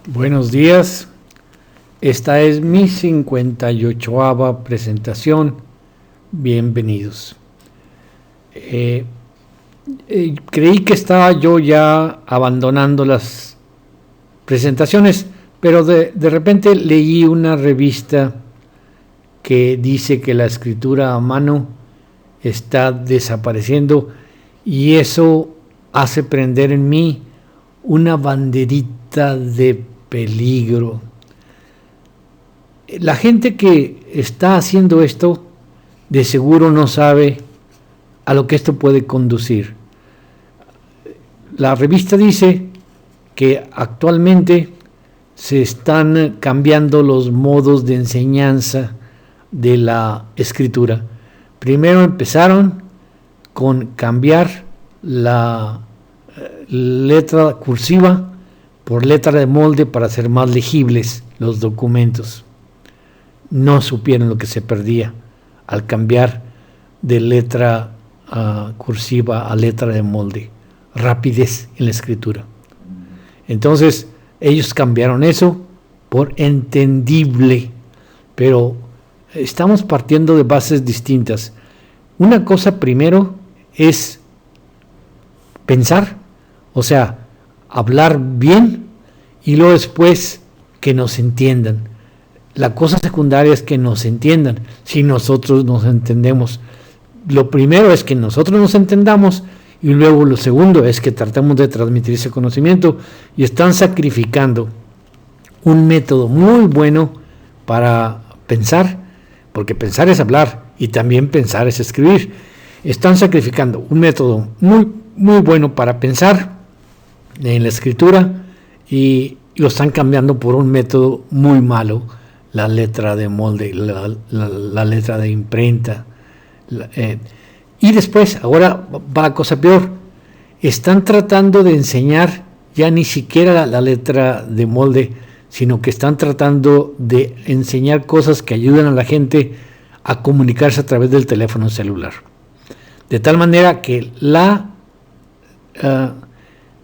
Buenos días, esta es mi 58ª presentación, bienvenidos. Creí que estaba yo ya abandonando las presentaciones, pero de repente leí una revista que dice que la escritura a mano está desapareciendo y eso hace prender en mí una banderita de peligro. La gente que está haciendo esto de seguro no sabe a lo que esto puede conducir. La revista dice que actualmente se están cambiando los modos de enseñanza de la escritura. Primero empezaron con cambiar la letra cursiva por letra de molde para hacer más legibles los documentos. No supieron lo que se perdía al cambiar de letra cursiva a letra de molde. Rapidez en la escritura. Entonces ellos cambiaron eso por entendible, pero estamos partiendo de bases distintas. Una cosa primero es pensar, o sea, hablar bien y luego después que nos entiendan. La cosa secundaria es que nos entiendan. Si nosotros nos entendemos, lo primero es que nosotros nos entendamos y luego lo segundo es que tratemos de transmitir ese conocimiento y están sacrificando un método muy bueno para pensar, porque pensar es hablar y también pensar es escribir. Están sacrificando un método muy bueno para pensar en la escritura y lo están cambiando por un método muy malo, la letra de molde, la letra de imprenta. Y después, ahora va la cosa peor, están tratando de enseñar ya ni siquiera la letra de molde, sino que están tratando de enseñar cosas que ayudan a la gente a comunicarse a través del teléfono celular. De tal manera que la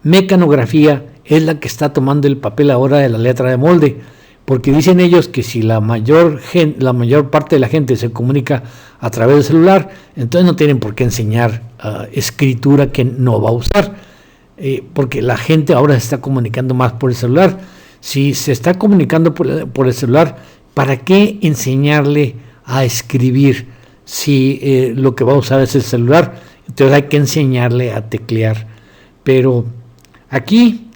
mecanografía es la que está tomando el papel ahora de la letra de molde, porque dicen ellos que si la mayor parte de la gente se comunica a través del celular, entonces no tienen por qué enseñar escritura que no va a usar, porque la gente ahora se está comunicando más por el celular. Si se está comunicando por el celular, ¿para qué enseñarle a escribir si lo que va a usar es el celular? Entonces hay que enseñarle a teclear. Pero aquí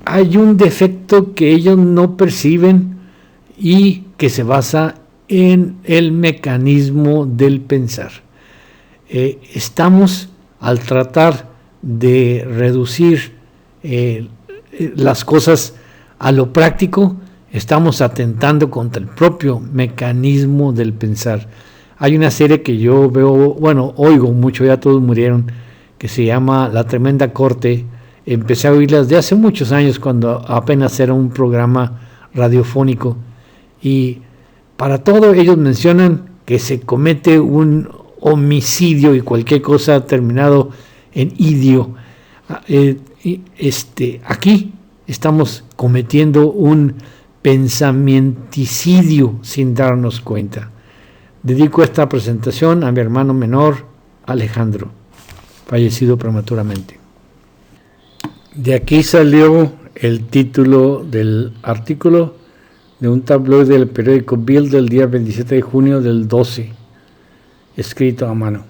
hay un defecto que ellos no perciben y que se basa en el mecanismo del pensar. Estamos, al tratar de reducir las cosas a lo práctico, estamos atentando contra el propio mecanismo del pensar. Hay una serie que yo veo, oigo mucho, ya todos murieron, que se llama La Tremenda Corte. Empecé a oírlas de hace muchos años, cuando apenas era un programa radiofónico, y para todo ellos mencionan que se comete un homicidio y cualquier cosa terminado en idio. Aquí estamos cometiendo un pensamenticidio sin darnos cuenta. Dedico esta presentación a mi hermano menor, Alejandro, fallecido prematuramente. De aquí salió el título del artículo de un tabloide del periódico Bill del día 27 de junio del 12, escrito a mano.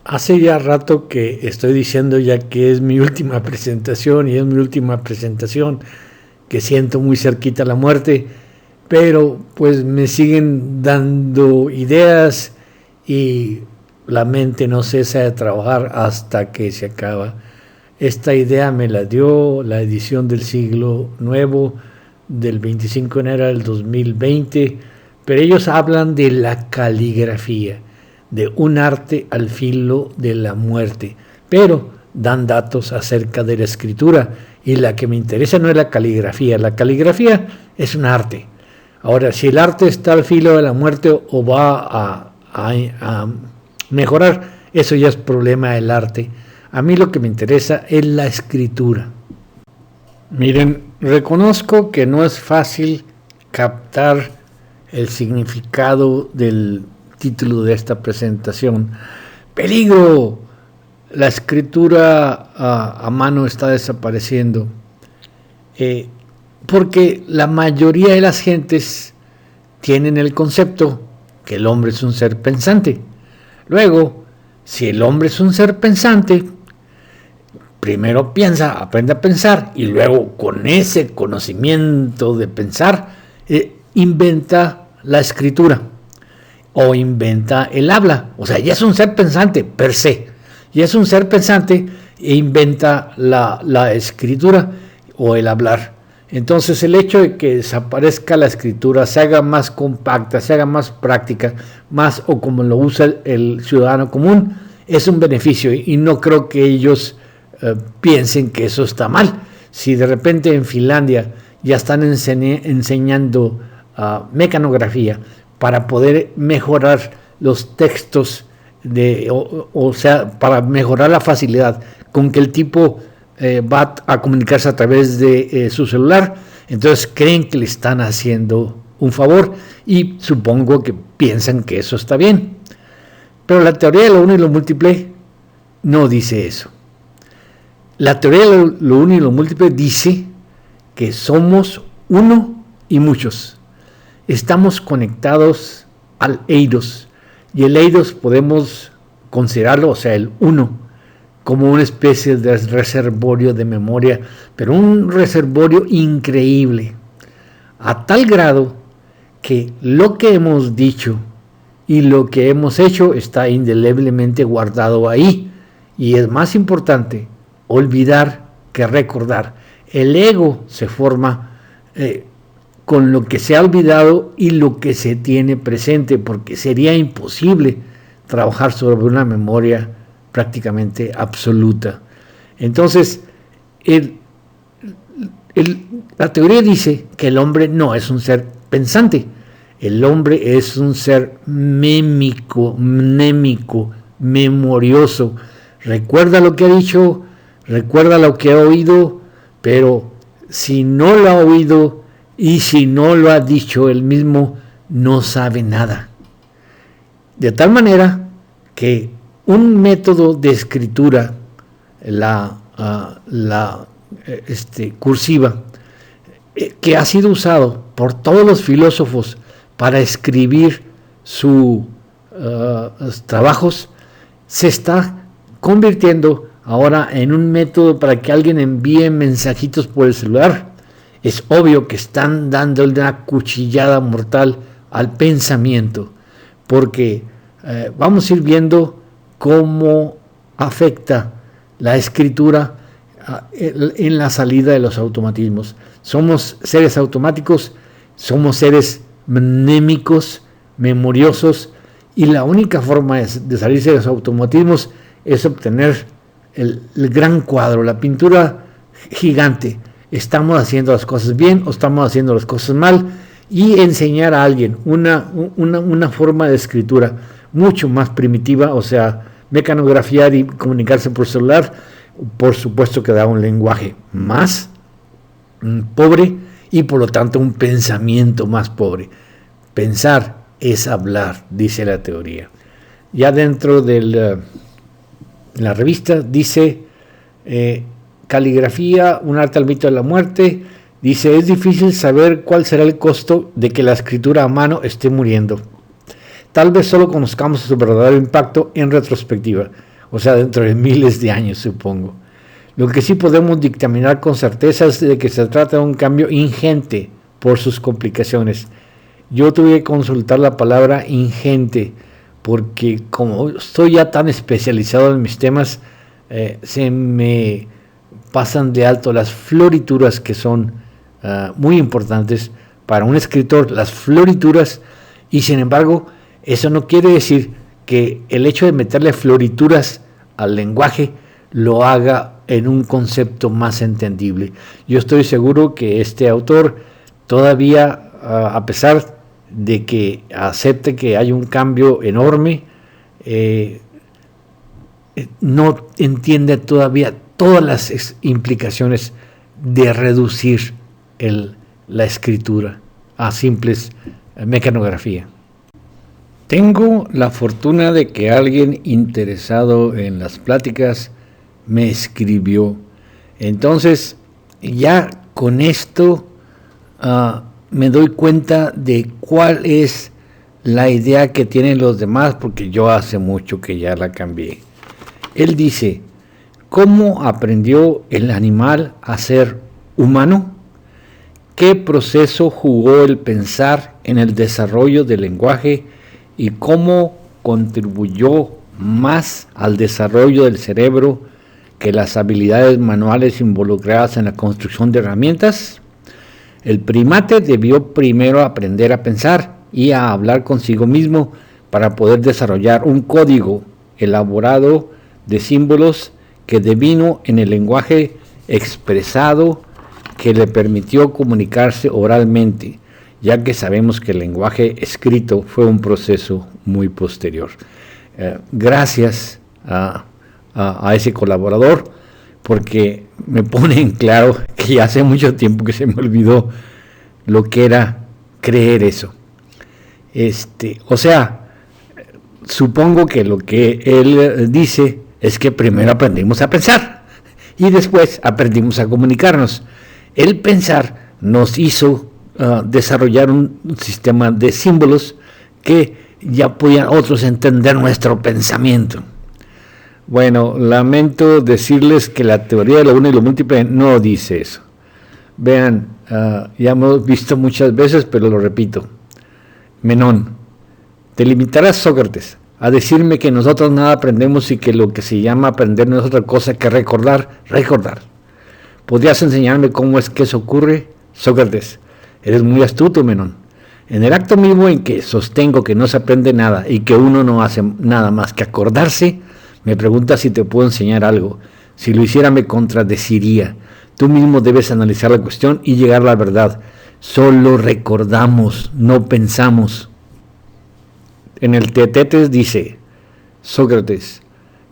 Hace ya rato que estoy diciendo ya que es mi última presentación, y es mi última presentación, que siento muy cerquita la muerte, pero pues me siguen dando ideas y la mente no cesa de trabajar hasta que se acaba. Esta idea me la dio la edición del Siglo Nuevo del 25 de enero del 2020, pero ellos hablan de la caligrafía, de un arte al filo de la muerte, pero dan datos acerca de la escritura, y la que me interesa no es la caligrafía es un arte. Ahora, si el arte está al filo de la muerte o va a mejorar, eso ya es problema del arte. A mí lo que me interesa es la escritura. Miren, reconozco que no es fácil captar el significado del título de esta presentación. ¡Peligro! La escritura a mano está desapareciendo. Porque la mayoría de las gentes tienen el concepto que el hombre es un ser pensante. Luego, si el hombre es un ser pensante, primero piensa, aprende a pensar, y luego con ese conocimiento de pensar, inventa la escritura o inventa el habla. O sea, ya es un ser pensante per se, ya es un ser pensante e inventa la escritura o el hablar. Entonces el hecho de que desaparezca la escritura, se haga más compacta, se haga más práctica, más o como lo usa el ciudadano común, es un beneficio, y no creo que ellos piensen que eso está mal. Si de repente en Finlandia ya están enseñando mecanografía para poder mejorar los textos, o sea, para mejorar la facilidad con que el tipo va a comunicarse a través de su celular, entonces creen que le están haciendo un favor y supongo que piensan que eso está bien. Pero la teoría de lo uno y lo múltiple no dice eso. La teoría de lo uno y lo múltiple dice que somos uno y muchos. Estamos conectados al eidos, y el eidos podemos considerarlo, o sea, el uno, como una especie de reservorio de memoria, pero un reservorio increíble, a tal grado que lo que hemos dicho y lo que hemos hecho está indeleblemente guardado ahí. Y es más importante olvidar que recordar. El ego se forma con lo que se ha olvidado y lo que se tiene presente, porque sería imposible trabajar sobre una memoria prácticamente absoluta. Entonces, la teoría dice que el hombre no es un ser pensante, el hombre es un ser mnémico, memorioso. Recuerda lo que ha dicho, recuerda lo que ha oído, pero si no lo ha oído y si no lo ha dicho él mismo, no sabe nada. De tal manera que un método de escritura, la cursiva, que ha sido usado por todos los filósofos para escribir sus trabajos, se está convirtiendo ahora en un método para que alguien envíe mensajitos por el celular. Es obvio que están dándole una cuchillada mortal al pensamiento, porque vamos a ir viendo cómo afecta la escritura en la salida de los automatismos. Somos seres automáticos, somos seres mnémicos, memoriosos, y la única forma de salirse de los automatismos es obtener el gran cuadro, la pintura gigante. Estamos haciendo las cosas bien o estamos haciendo las cosas mal, y enseñar a alguien una forma de escritura mucho más primitiva, o sea, mecanografiar y comunicarse por celular, por supuesto que da un lenguaje más pobre y por lo tanto un pensamiento más pobre. Pensar es hablar, dice la teoría. Ya dentro de la revista dice caligrafía, un arte al mito de la muerte. Dice, es difícil saber cuál será el costo de que la escritura a mano esté muriendo. Tal vez solo conozcamos su verdadero impacto en retrospectiva, o sea, dentro de miles de años, supongo. Lo que sí podemos dictaminar con certeza es de que se trata de un cambio ingente por sus complicaciones. Yo tuve que consultar la palabra ingente, porque como estoy ya tan especializado en mis temas, se me pasan de alto las florituras que son muy importantes para un escritor, las florituras, y sin embargo, eso no quiere decir que el hecho de meterle florituras al lenguaje lo haga en un concepto más entendible. Yo estoy seguro que este autor todavía, a pesar de que acepte que hay un cambio enorme, no entiende todavía todas las implicaciones de reducir la escritura a simples mecanografía. Tengo la fortuna de que alguien interesado en las pláticas me escribió. Entonces, ya con esto me doy cuenta de cuál es la idea que tienen los demás, porque yo hace mucho que ya la cambié. Él dice, ¿cómo aprendió el animal a ser humano? ¿Qué proceso jugó el pensar en el desarrollo del lenguaje y cómo contribuyó más al desarrollo del cerebro que las habilidades manuales involucradas en la construcción de herramientas? El primate debió primero aprender a pensar y a hablar consigo mismo para poder desarrollar un código elaborado de símbolos que devino en el lenguaje expresado que le permitió comunicarse oralmente, ya que sabemos que el lenguaje escrito fue un proceso muy posterior. Gracias a ese colaborador, porque me pone en claro que ya hace mucho tiempo que se me olvidó lo que era creer eso. O sea, supongo que lo que él dice es que primero aprendimos a pensar y después aprendimos a comunicarnos. El pensar nos hizo desarrollar un sistema de símbolos que ya podían otros entender nuestro pensamiento. Bueno, lamento decirles que la teoría de lo uno y lo múltiple no dice eso. Vean, ya hemos visto muchas veces, pero lo repito. Menón, te limitarás, Sócrates, a decirme que nosotros nada aprendemos y que lo que se llama aprender no es otra cosa que recordar. ¿Podrías enseñarme cómo es que eso ocurre? Sócrates, eres muy astuto, Menón. En el acto mismo en que sostengo que no se aprende nada y que uno no hace nada más que acordarse, me preguntas si te puedo enseñar algo. Si lo hiciera me contradeciría. Tú mismo debes analizar la cuestión y llegar a la verdad. Solo recordamos, no pensamos. En el Teetetes dice, Sócrates,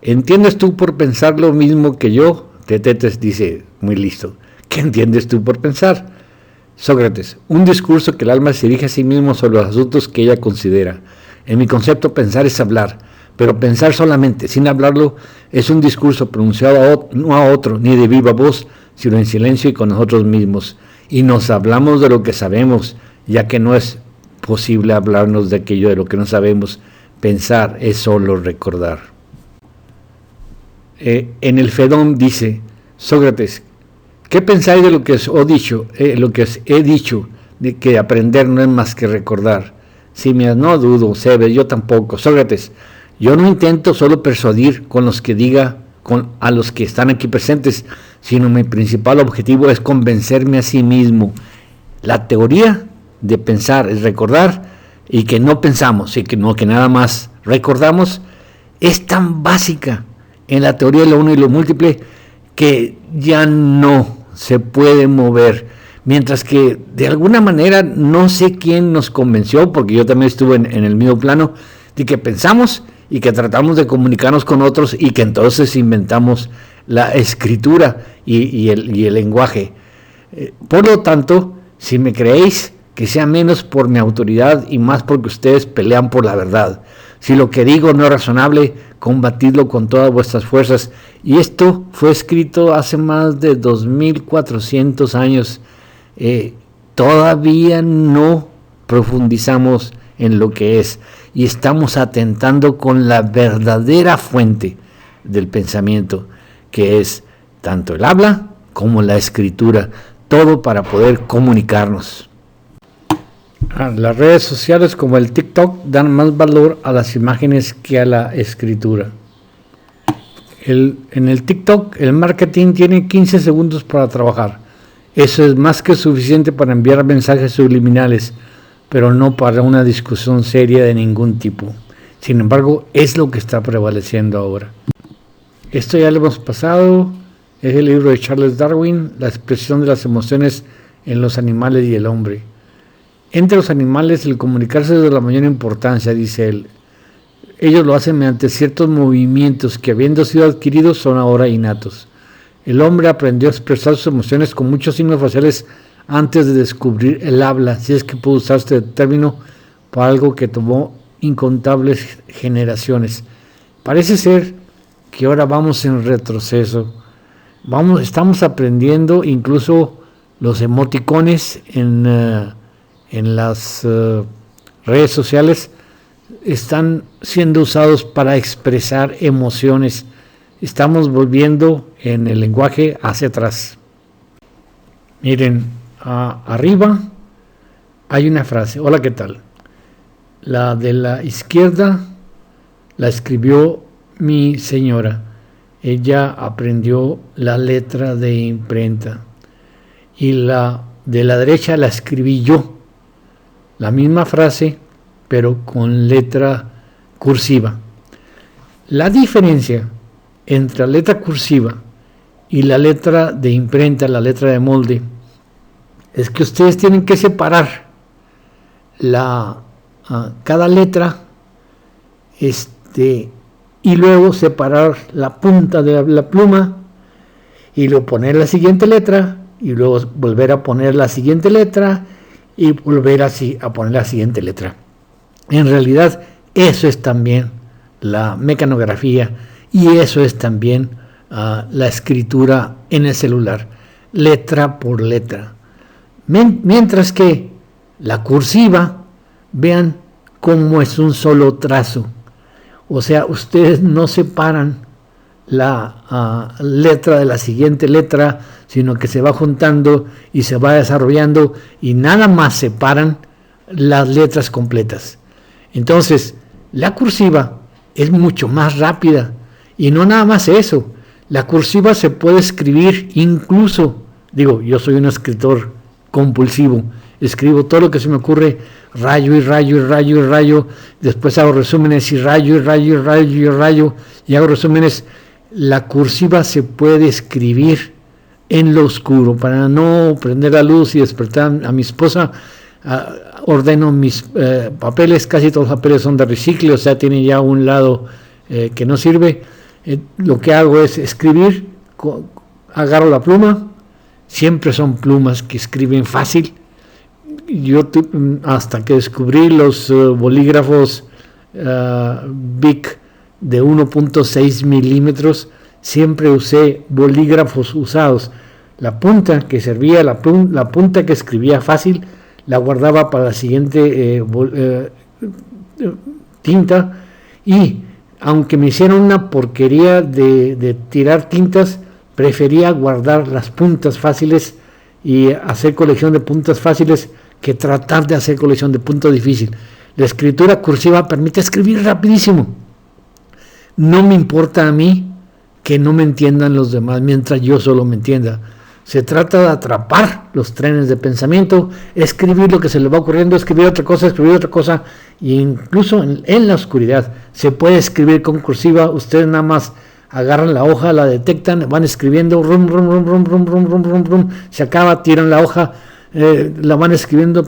¿entiendes tú por pensar lo mismo que yo? Teetetes dice, muy listo, ¿qué entiendes tú por pensar? Sócrates, un discurso que el alma se dirige a sí mismo sobre los asuntos que ella considera. En mi concepto, pensar es hablar, pero pensar solamente, sin hablarlo, es un discurso pronunciado no a otro, ni de viva voz, sino en silencio y con nosotros mismos. Y nos hablamos de lo que sabemos, ya que no es posible hablarnos de aquello de lo que no sabemos. Pensar es solo recordar. En el Fedón dice, Sócrates, ¿qué pensáis de lo que os he dicho, de que aprender no es más que recordar? Simias, no dudo, Cebes, yo tampoco. Sócrates, yo no intento solo persuadir con los que diga a los que están aquí presentes, sino mi principal objetivo es convencerme a sí mismo. La teoría de pensar es recordar y que no pensamos y que nada más recordamos es tan básica en la teoría de lo uno y lo múltiple que ya no se puede mover, mientras que de alguna manera no sé quién nos convenció, porque yo también estuve en el mismo plano, de que pensamos y que tratamos de comunicarnos con otros y que entonces inventamos la escritura y el lenguaje. Por lo tanto, si me creéis, que sea menos por mi autoridad y más porque ustedes pelean por la verdad. Si lo que digo no es razonable, combatidlo con todas vuestras fuerzas. Y esto fue escrito hace más de 2400 años. Todavía no profundizamos en lo que es y estamos atentando con la verdadera fuente del pensamiento, que es tanto el habla como la escritura, todo para poder comunicarnos. Las redes sociales como el TikTok dan más valor a las imágenes que a la escritura. En el TikTok el marketing tiene 15 segundos para trabajar. Eso es más que suficiente para enviar mensajes subliminales, pero no para una discusión seria de ningún tipo. Sin embargo, es lo que está prevaleciendo ahora. Esto ya lo hemos pasado. Es el libro de Charles Darwin, La expresión de las emociones en los animales y el hombre. Entre los animales, el comunicarse es de la mayor importancia, dice él. Ellos lo hacen mediante ciertos movimientos que, habiendo sido adquiridos, son ahora innatos. el hombre aprendió a expresar sus emociones con muchos signos faciales antes de descubrir el habla, si es que puedo usar este término para algo que tomó incontables generaciones. Parece ser que ahora vamos en retroceso. Estamos aprendiendo incluso los emoticones en las redes sociales están siendo usados para expresar emociones. Estamos volviendo en el lenguaje hacia atrás. Miren, arriba hay una frase. Hola, ¿qué tal? La de la izquierda la escribió mi señora. Ella aprendió la letra de imprenta. Y la de la derecha la escribí yo. La misma frase, pero con letra cursiva. La diferencia entre la letra cursiva y la letra de imprenta, la letra de molde, es que ustedes tienen que separar cada letra y luego separar la punta de la pluma y luego poner la siguiente letra y luego volver a poner la siguiente letra y volver así a poner la siguiente letra. En realidad eso es también la mecanografía y eso es también la escritura en el celular, letra por letra. Mientras que la cursiva, vean cómo es un solo trazo. O sea, ustedes no separan la letra de la siguiente letra, sino que se va juntando y se va desarrollando y nada más separan las letras completas. Entonces, la cursiva es mucho más rápida y no nada más eso. La cursiva se puede escribir incluso, yo soy un escritor compulsivo, escribo todo lo que se me ocurre, rayo y rayo y rayo y rayo, después hago resúmenes y rayo y rayo y rayo y rayo y hago resúmenes. La cursiva se puede escribir en lo oscuro. Para no prender la luz y despertar a mi esposa, ordeno mis papeles, casi todos los papeles son de recicle, o sea, tienen ya un lado que no sirve. Lo que hago es escribir, agarro la pluma, siempre son plumas que escriben fácil. Yo hasta que descubrí los bolígrafos Bic de 1.6 milímetros, siempre usé bolígrafos usados. La punta que servía, la punta que escribía fácil, la guardaba para la siguiente tinta, y aunque me hicieron una porquería de tirar tintas, prefería guardar las puntas fáciles y hacer colección de puntas fáciles que tratar de hacer colección de puntos difíciles. La escritura cursiva permite escribir rapidísimo. No me importa a mí que no me entiendan los demás mientras yo solo me entienda. Se trata de atrapar los trenes de pensamiento, escribir lo que se le va ocurriendo, escribir otra cosa, e incluso en la oscuridad se puede escribir con cursiva. Ustedes nada más agarran la hoja, la detectan, van escribiendo, se acaba, tiran la hoja, la van escribiendo,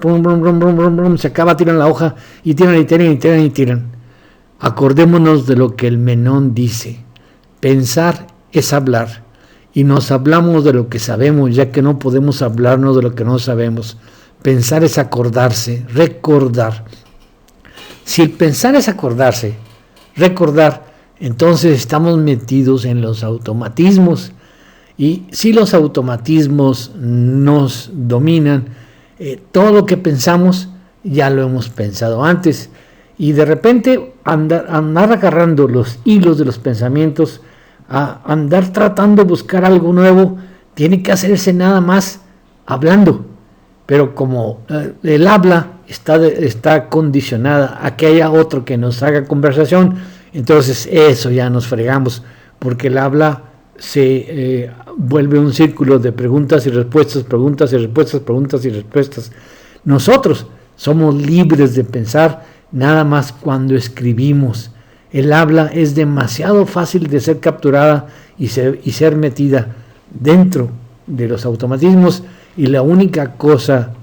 se acaba, tiran la hoja y tiran. Acordémonos de lo que el Menón dice: pensar es hablar, y nos hablamos de lo que sabemos, ya que no podemos hablarnos de lo que no sabemos. Pensar es acordarse, recordar. Si el pensar es acordarse, recordar, entonces estamos metidos en los automatismos, y si los automatismos nos dominan, todo lo que pensamos ya lo hemos pensado antes, y de repente andar agarrando los hilos de los pensamientos, andar tratando de buscar algo nuevo, tiene que hacerse nada más hablando. Pero como el habla está condicionada a que haya otro que nos haga conversación, entonces eso ya nos fregamos, porque el habla se vuelve un círculo de preguntas y respuestas, preguntas y respuestas, preguntas y respuestas. Nosotros somos libres de pensar nada más cuando escribimos. El habla es demasiado fácil de ser capturada y ser metida dentro de los automatismos, y la única cosa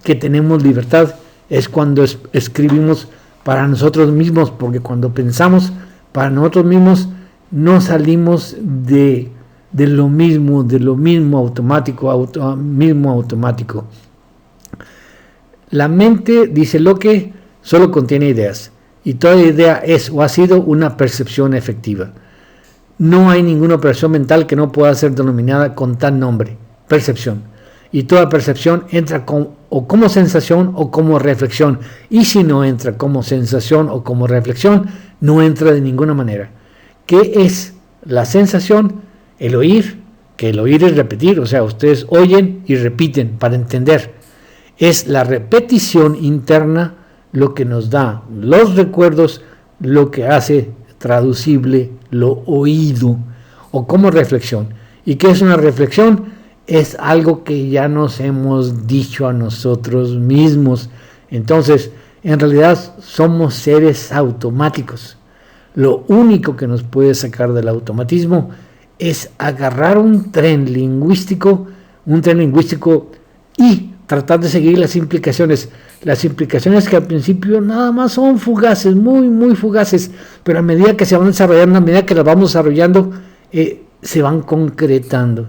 que tenemos libertad es cuando escribimos para nosotros mismos, porque cuando pensamos para nosotros mismos no salimos de de lo mismo automático. La mente, dice Locke, solo contiene ideas, y toda idea es o ha sido una percepción efectiva. No hay ninguna operación mental que no pueda ser denominada con tal nombre, percepción. Y toda percepción entra o como sensación o como reflexión. Y si no entra como sensación o como reflexión, no entra de ninguna manera. ¿Qué es la sensación? El oír, que el oír es repetir, o sea, ustedes oyen y repiten para entender. Es la repetición interna lo que nos da los recuerdos, lo que hace traducible lo oído, o como reflexión. ¿Y qué es una reflexión? Es algo que ya nos hemos dicho a nosotros mismos. Entonces, en realidad somos seres automáticos. Lo único que nos puede sacar del automatismo es agarrar un tren lingüístico y tratar de seguir las implicaciones que al principio nada más son fugaces, muy fugaces, pero a medida que se van desarrollando, a medida que las vamos desarrollando, se van concretando.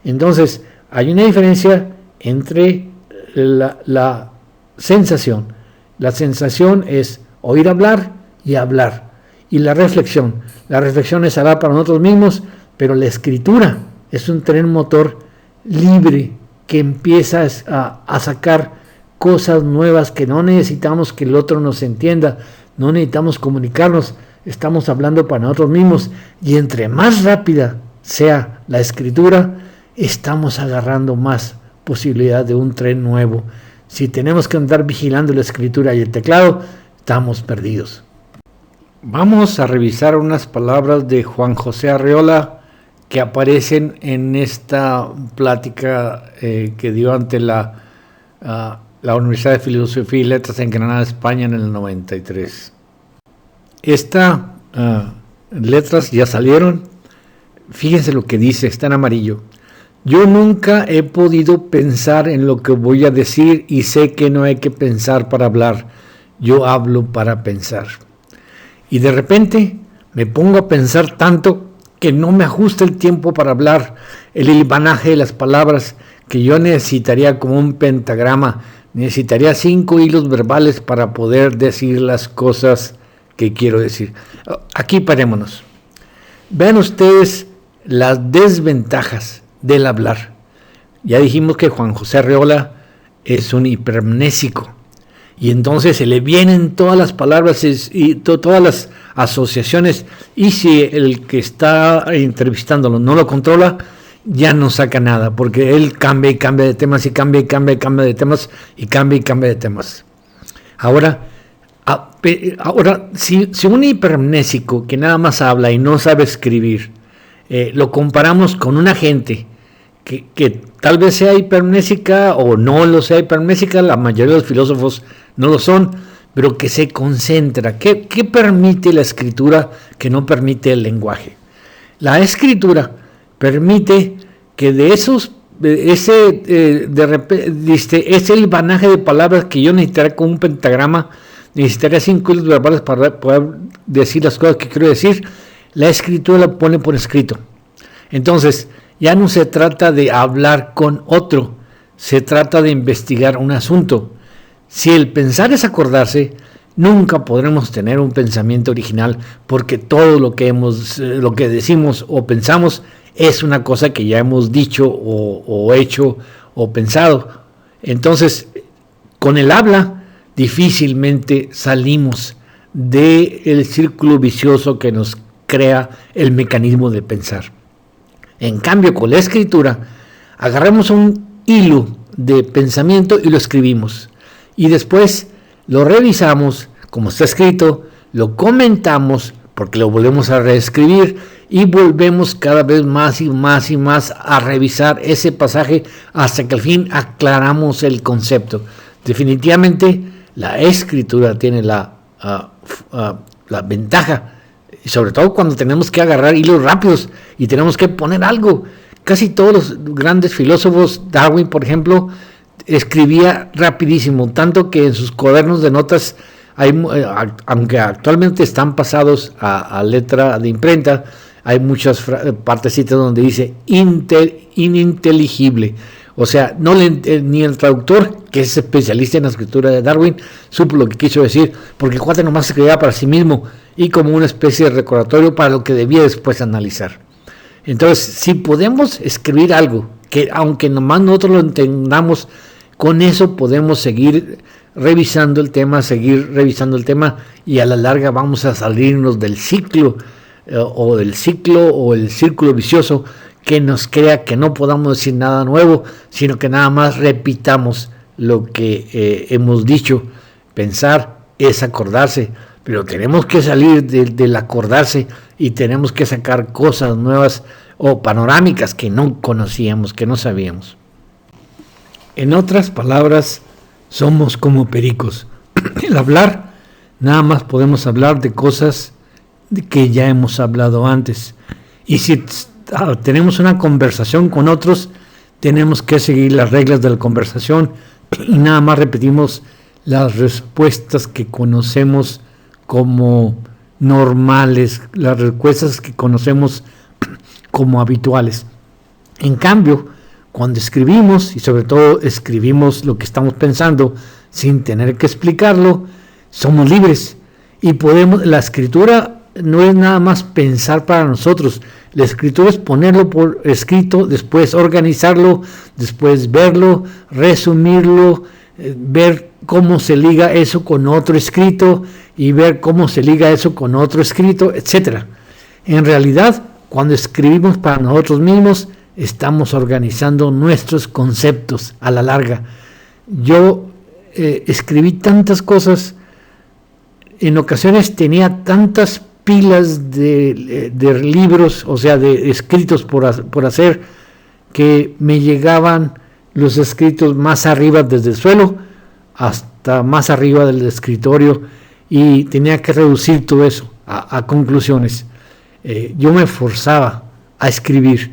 Entonces, hay una diferencia entre la sensación. La sensación es oír hablar y hablar. Y la reflexión es hablar para nosotros mismos, pero la escritura es un tren motor libre que empieza a sacar cosas nuevas que no necesitamos que el otro nos entienda, no necesitamos comunicarnos, estamos hablando para nosotros mismos, y entre más rápida sea la escritura, estamos agarrando más posibilidad de un tren nuevo. Si tenemos que andar vigilando la escritura y el teclado, estamos perdidos. Vamos a revisar unas palabras de Juan José Arreola que aparecen en esta plática que dio ante la Universidad de Filosofía y Letras en Granada, España, en el 93. Estas letras ya salieron. Fíjense lo que dice, está en amarillo. Yo nunca he podido pensar en lo que voy a decir y sé que no hay que pensar para hablar. Yo hablo para pensar. Y de repente me pongo a pensar tanto que no me ajusta el tiempo para hablar, el hilvanaje de las palabras que yo necesitaría como un pentagrama. Necesitaría 5 hilos verbales para poder decir las cosas que quiero decir. Aquí parémonos. Vean ustedes las desventajas del hablar. Ya dijimos que Juan José Arreola es un hipermnésico. Y entonces se le vienen todas las palabras y todas las asociaciones. Y si el que está entrevistándolo no lo controla, ya no saca nada, porque él cambia y cambia de temas, y cambia de temas, y cambia de temas. Ahora si un hipermnésico que nada más habla y no sabe escribir, lo comparamos con una gente que tal vez sea hipermnésica o no lo sea hipermnésica, la mayoría de los filósofos no lo son, pero que se concentra. ¿Qué permite la escritura que no permite el lenguaje? La escritura permite que ese hilvanaje de palabras que yo necesitaría con un pentagrama, necesitaría 5 hilos verbales para poder decir las cosas que quiero decir, la escritura la pone por escrito. Entonces, ya no se trata de hablar con otro, se trata de investigar un asunto. Si el pensar es acordarse, nunca podremos tener un pensamiento original, porque todo lo que decimos o pensamos es una cosa que ya hemos dicho o hecho o pensado. Entonces, con el habla difícilmente salimos del círculo vicioso que nos crea el mecanismo de pensar. En cambio, con la escritura, agarramos un hilo de pensamiento y lo escribimos. Y después lo revisamos, como está escrito, lo comentamos, porque lo volvemos a reescribir, y volvemos cada vez más y más a revisar ese pasaje hasta que al fin aclaramos el concepto. Definitivamente, la escritura tiene la ventaja, y sobre todo cuando tenemos que agarrar hilos rápidos y tenemos que poner algo. Casi todos los grandes filósofos, Darwin por ejemplo, escribía rapidísimo, tanto que en sus cuadernos de notas, aunque actualmente están pasados a letra de imprenta, hay muchas partecitas donde dice ininteligible. O sea, ni el traductor, que es especialista en la escritura de Darwin, supo lo que quiso decir, porque el cuate nomás se escribía para sí mismo y como una especie de recordatorio para lo que debía después analizar. Entonces, si podemos escribir algo que aunque nomás nosotros lo entendamos, con eso podemos seguir revisando el tema y a la larga vamos a salirnos del ciclo o el círculo vicioso que nos crea que no podamos decir nada nuevo, sino que nada más repitamos lo que hemos dicho. Pensar es acordarse, pero tenemos que salir del acordarse y tenemos que sacar cosas nuevas o panorámicas que no conocíamos, que no sabíamos. En otras palabras, somos como pericos. El hablar, nada más podemos hablar de cosas que ya hemos hablado antes. Y si tenemos una conversación con otros, tenemos que seguir las reglas de la conversación y nada más repetimos las respuestas que conocemos como normales, las respuestas que conocemos como habituales. En cambio, cuando escribimos, y sobre todo escribimos lo que estamos pensando sin tener que explicarlo, somos libres y la escritura no es nada más pensar para nosotros, la escritura es ponerlo por escrito, después organizarlo, después verlo, resumirlo, ver cómo se liga eso con otro escrito y ver cómo se liga eso con otro escrito, etc. En realidad, cuando escribimos para nosotros mismos, estamos organizando nuestros conceptos a la larga. Yo escribí tantas cosas, en ocasiones tenía tantas pilas de libros, o sea, de escritos por hacer, que me llegaban los escritos más arriba desde el suelo hasta más arriba del escritorio y tenía que reducir todo eso a conclusiones. Yo me forzaba a escribir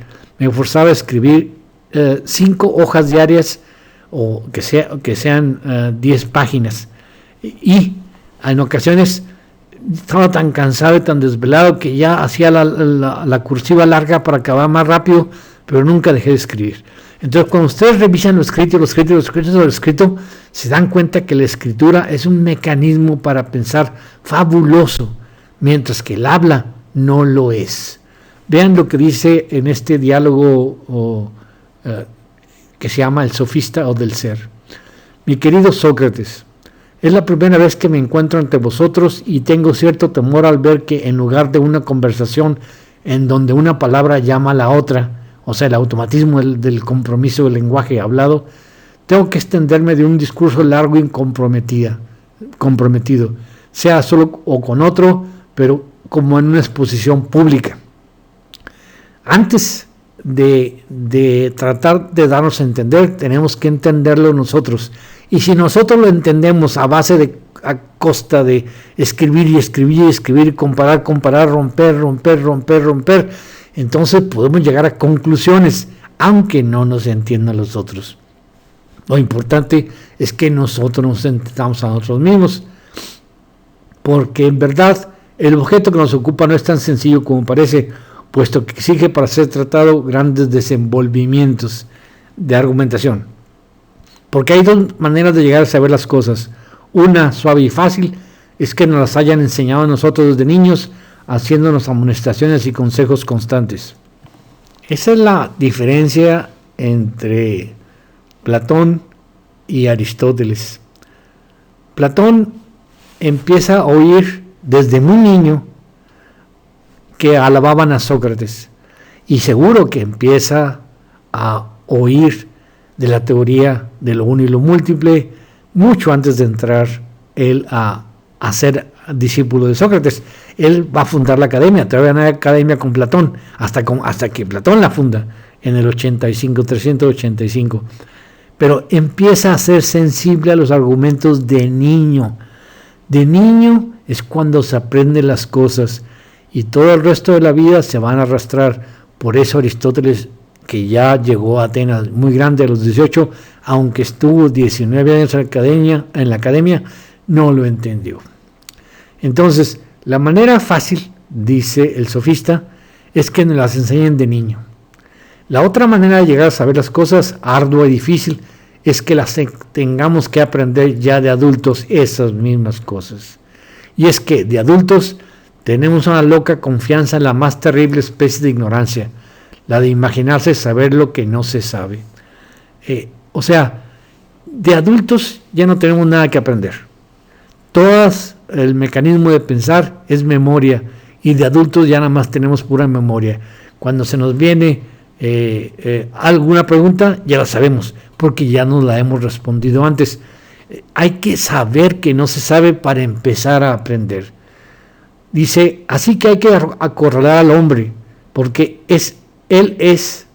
5 hojas diarias o que sean 10 páginas y en ocasiones estaba tan cansado y tan desvelado que ya hacía la cursiva larga para acabar más rápido, pero nunca dejé de escribir. Entonces, cuando ustedes revisan lo escrito, se dan cuenta que la escritura es un mecanismo para pensar fabuloso, mientras que el habla no lo es. Vean lo que dice en este diálogo que se llama El sofista o del ser. Mi querido Sócrates, es la primera vez que me encuentro entre vosotros y tengo cierto temor al ver que en lugar de una conversación en donde una palabra llama a la otra, o sea, el automatismo del compromiso del lenguaje hablado, tengo que extenderme de un discurso largo y comprometido, sea solo o con otro, pero como en una exposición pública. Antes de tratar de darnos a entender, tenemos que entenderlo nosotros. Y si nosotros lo entendemos a costa de escribir, comparar, romper, entonces podemos llegar a conclusiones, aunque no nos entiendan los otros. Lo importante es que nosotros nos entendamos a nosotros mismos, porque en verdad el objeto que nos ocupa no es tan sencillo como parece, puesto que exige para ser tratado grandes desenvolvimientos de argumentación. Porque hay 2 maneras de llegar a saber las cosas. Una, suave y fácil, es que nos las hayan enseñado a nosotros desde niños, haciéndonos amonestaciones y consejos constantes. Esa es la diferencia entre Platón y Aristóteles. Platón empieza a oír desde muy niño que alababan a Sócrates, y seguro que empieza a oír de la teoría de lo uno y lo múltiple mucho antes de entrar él a ser discípulo de Sócrates. Él va a fundar la academia, todavía no hay academia con Platón, hasta que Platón la funda en el 385. Pero empieza a ser sensible a los argumentos de niño. De niño es cuando se aprenden las cosas y todo el resto de la vida se van a arrastrar. Por eso Aristóteles, que ya llegó a Atenas muy grande a los 18, aunque estuvo 19 años en la academia, no lo entendió. Entonces, la manera fácil, dice el sofista, es que nos las enseñen de niño. La otra manera de llegar a saber las cosas, ardua y difícil, es que las tengamos que aprender ya de adultos esas mismas cosas. Y es que de adultos tenemos una loca confianza en la más terrible especie de ignorancia, la de imaginarse saber lo que no se sabe. O sea, de adultos ya no tenemos nada que aprender. Todo el mecanismo de pensar es memoria, y de adultos ya nada más tenemos pura memoria. Cuando se nos viene alguna pregunta, ya la sabemos, porque ya nos la hemos respondido antes. Hay que saber que no se sabe para empezar a aprender. Dice, así que hay que acorralar al hombre, porque él es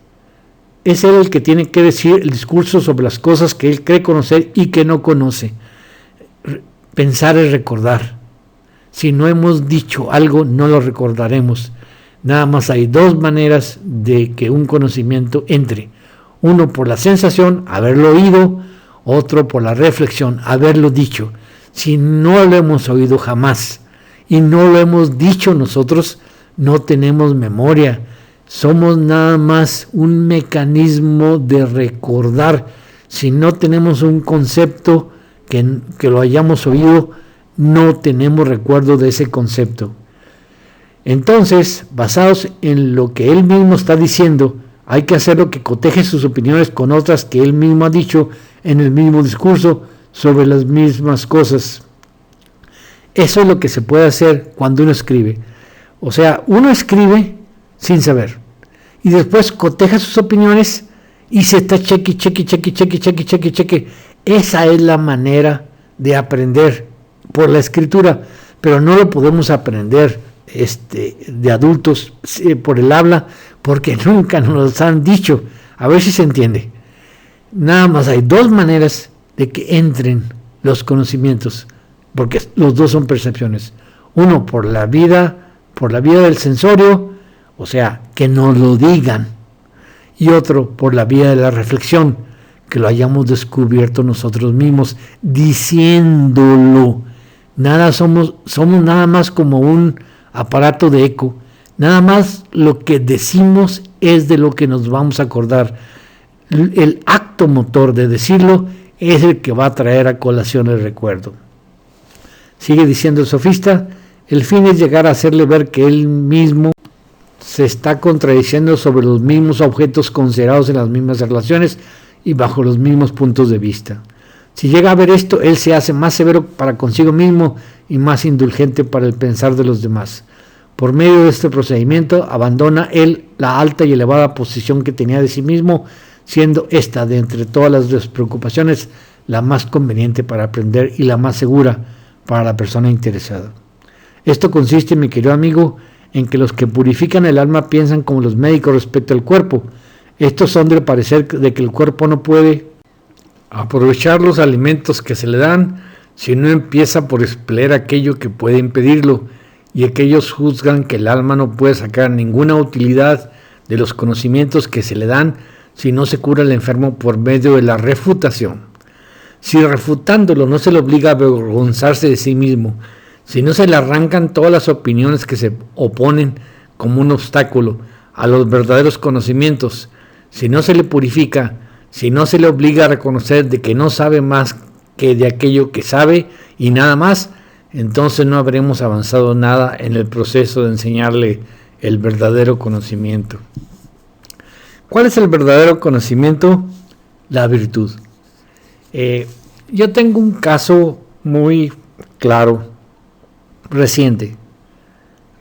él el que tiene que decir el discurso sobre las cosas que él cree conocer y que no conoce. Pensar es recordar. Si no hemos dicho algo, no lo recordaremos. Nada más hay dos maneras de que un conocimiento entre. Uno por la sensación, haberlo oído, otro por la reflexión, haberlo dicho. Si no lo hemos oído jamás y no lo hemos dicho nosotros, no tenemos memoria. Somos nada más un mecanismo de recordar. Si no tenemos un concepto que lo hayamos oído, no tenemos recuerdo de ese concepto. Entonces, basados en lo que él mismo está diciendo, hay que hacer lo que coteje sus opiniones con otras que él mismo ha dicho en el mismo discurso sobre las mismas cosas. Eso es lo que se puede hacer cuando uno escribe. O sea, uno escribe sin saber y después coteja sus opiniones y se está cheque. Esa es la manera de aprender por la escritura, pero no lo podemos aprender de adultos por el habla, porque nunca nos lo han dicho. A ver si se entiende. Nada más hay dos maneras de que entren los conocimientos, porque los dos son percepciones. Uno por la vida del sensorio, o sea, que nos lo digan, y otro por la vía de la reflexión, que lo hayamos descubierto nosotros mismos, diciéndolo. Somos nada más como un aparato de eco. Nada más lo que decimos es de lo que nos vamos a acordar. El acto motor de decirlo es el que va a traer a colación el recuerdo. Sigue diciendo el sofista, el fin es llegar a hacerle ver que él mismo se está contradiciendo sobre los mismos objetos considerados en las mismas relaciones y bajo los mismos puntos de vista. Si llega a ver esto, él se hace más severo para consigo mismo y más indulgente para el pensar de los demás. Por medio de este procedimiento, abandona él la alta y elevada posición que tenía de sí mismo, siendo esta, de entre todas las despreocupaciones, la más conveniente para aprender y la más segura para la persona interesada. Esto consiste, mi querido amigo, en que los que purifican el alma piensan como los médicos respecto al cuerpo. Estos son del parecer de que el cuerpo no puede aprovechar los alimentos que se le dan si no empieza por expeler aquello que puede impedirlo, y aquellos juzgan que el alma no puede sacar ninguna utilidad de los conocimientos que se le dan si no se cura al enfermo por medio de la refutación. Si refutándolo no se le obliga a avergonzarse de sí mismo, si no se le arrancan todas las opiniones que se oponen como un obstáculo a los verdaderos conocimientos, si no se le purifica, si no se le obliga a reconocer de que no sabe más que de aquello que sabe y nada más, entonces no habremos avanzado nada en el proceso de enseñarle el verdadero conocimiento. ¿Cuál es el verdadero conocimiento? La virtud. Yo tengo un caso muy claro, reciente.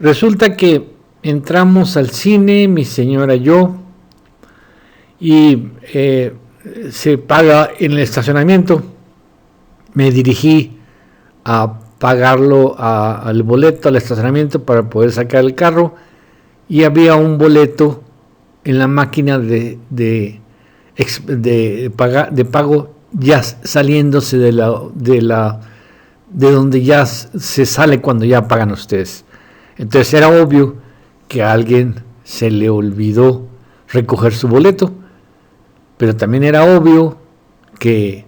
Resulta que entramos al cine, mi señora y yo, y se paga en el estacionamiento. Me dirigí a pagarlo al boleto, al estacionamiento, para poder sacar el carro, y había un boleto en la máquina de pago ya saliéndose de donde ya se sale cuando ya pagan ustedes. Entonces era obvio que a alguien se le olvidó recoger su boleto, pero también era obvio que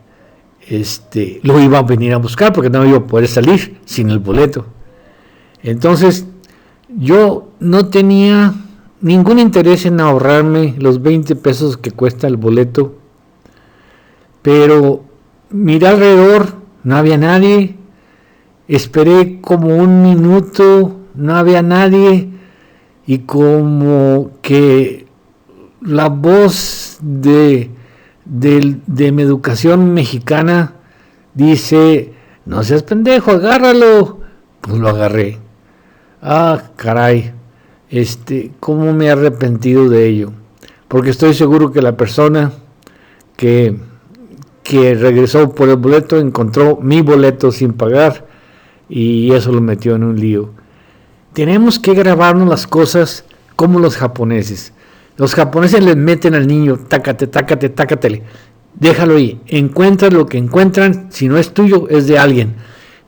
lo iba a venir a buscar porque no iba a poder salir sin el boleto. Entonces yo no tenía ningún interés en ahorrarme los 20 pesos que cuesta el boleto, pero miré alrededor, no había nadie, esperé como un minuto, no había nadie, y como que la voz de mi educación mexicana dice: no seas pendejo, agárralo. Pues lo agarré. Ah, caray, cómo me he arrepentido de ello, porque estoy seguro que la persona que regresó por el boleto encontró mi boleto sin pagar, y eso lo metió en un lío. Tenemos que grabarnos las cosas como los japoneses. Los japoneses les meten al niño: tácate, tácate, tácatele, déjalo ahí, encuentra lo que encuentran, si no es tuyo, es de alguien.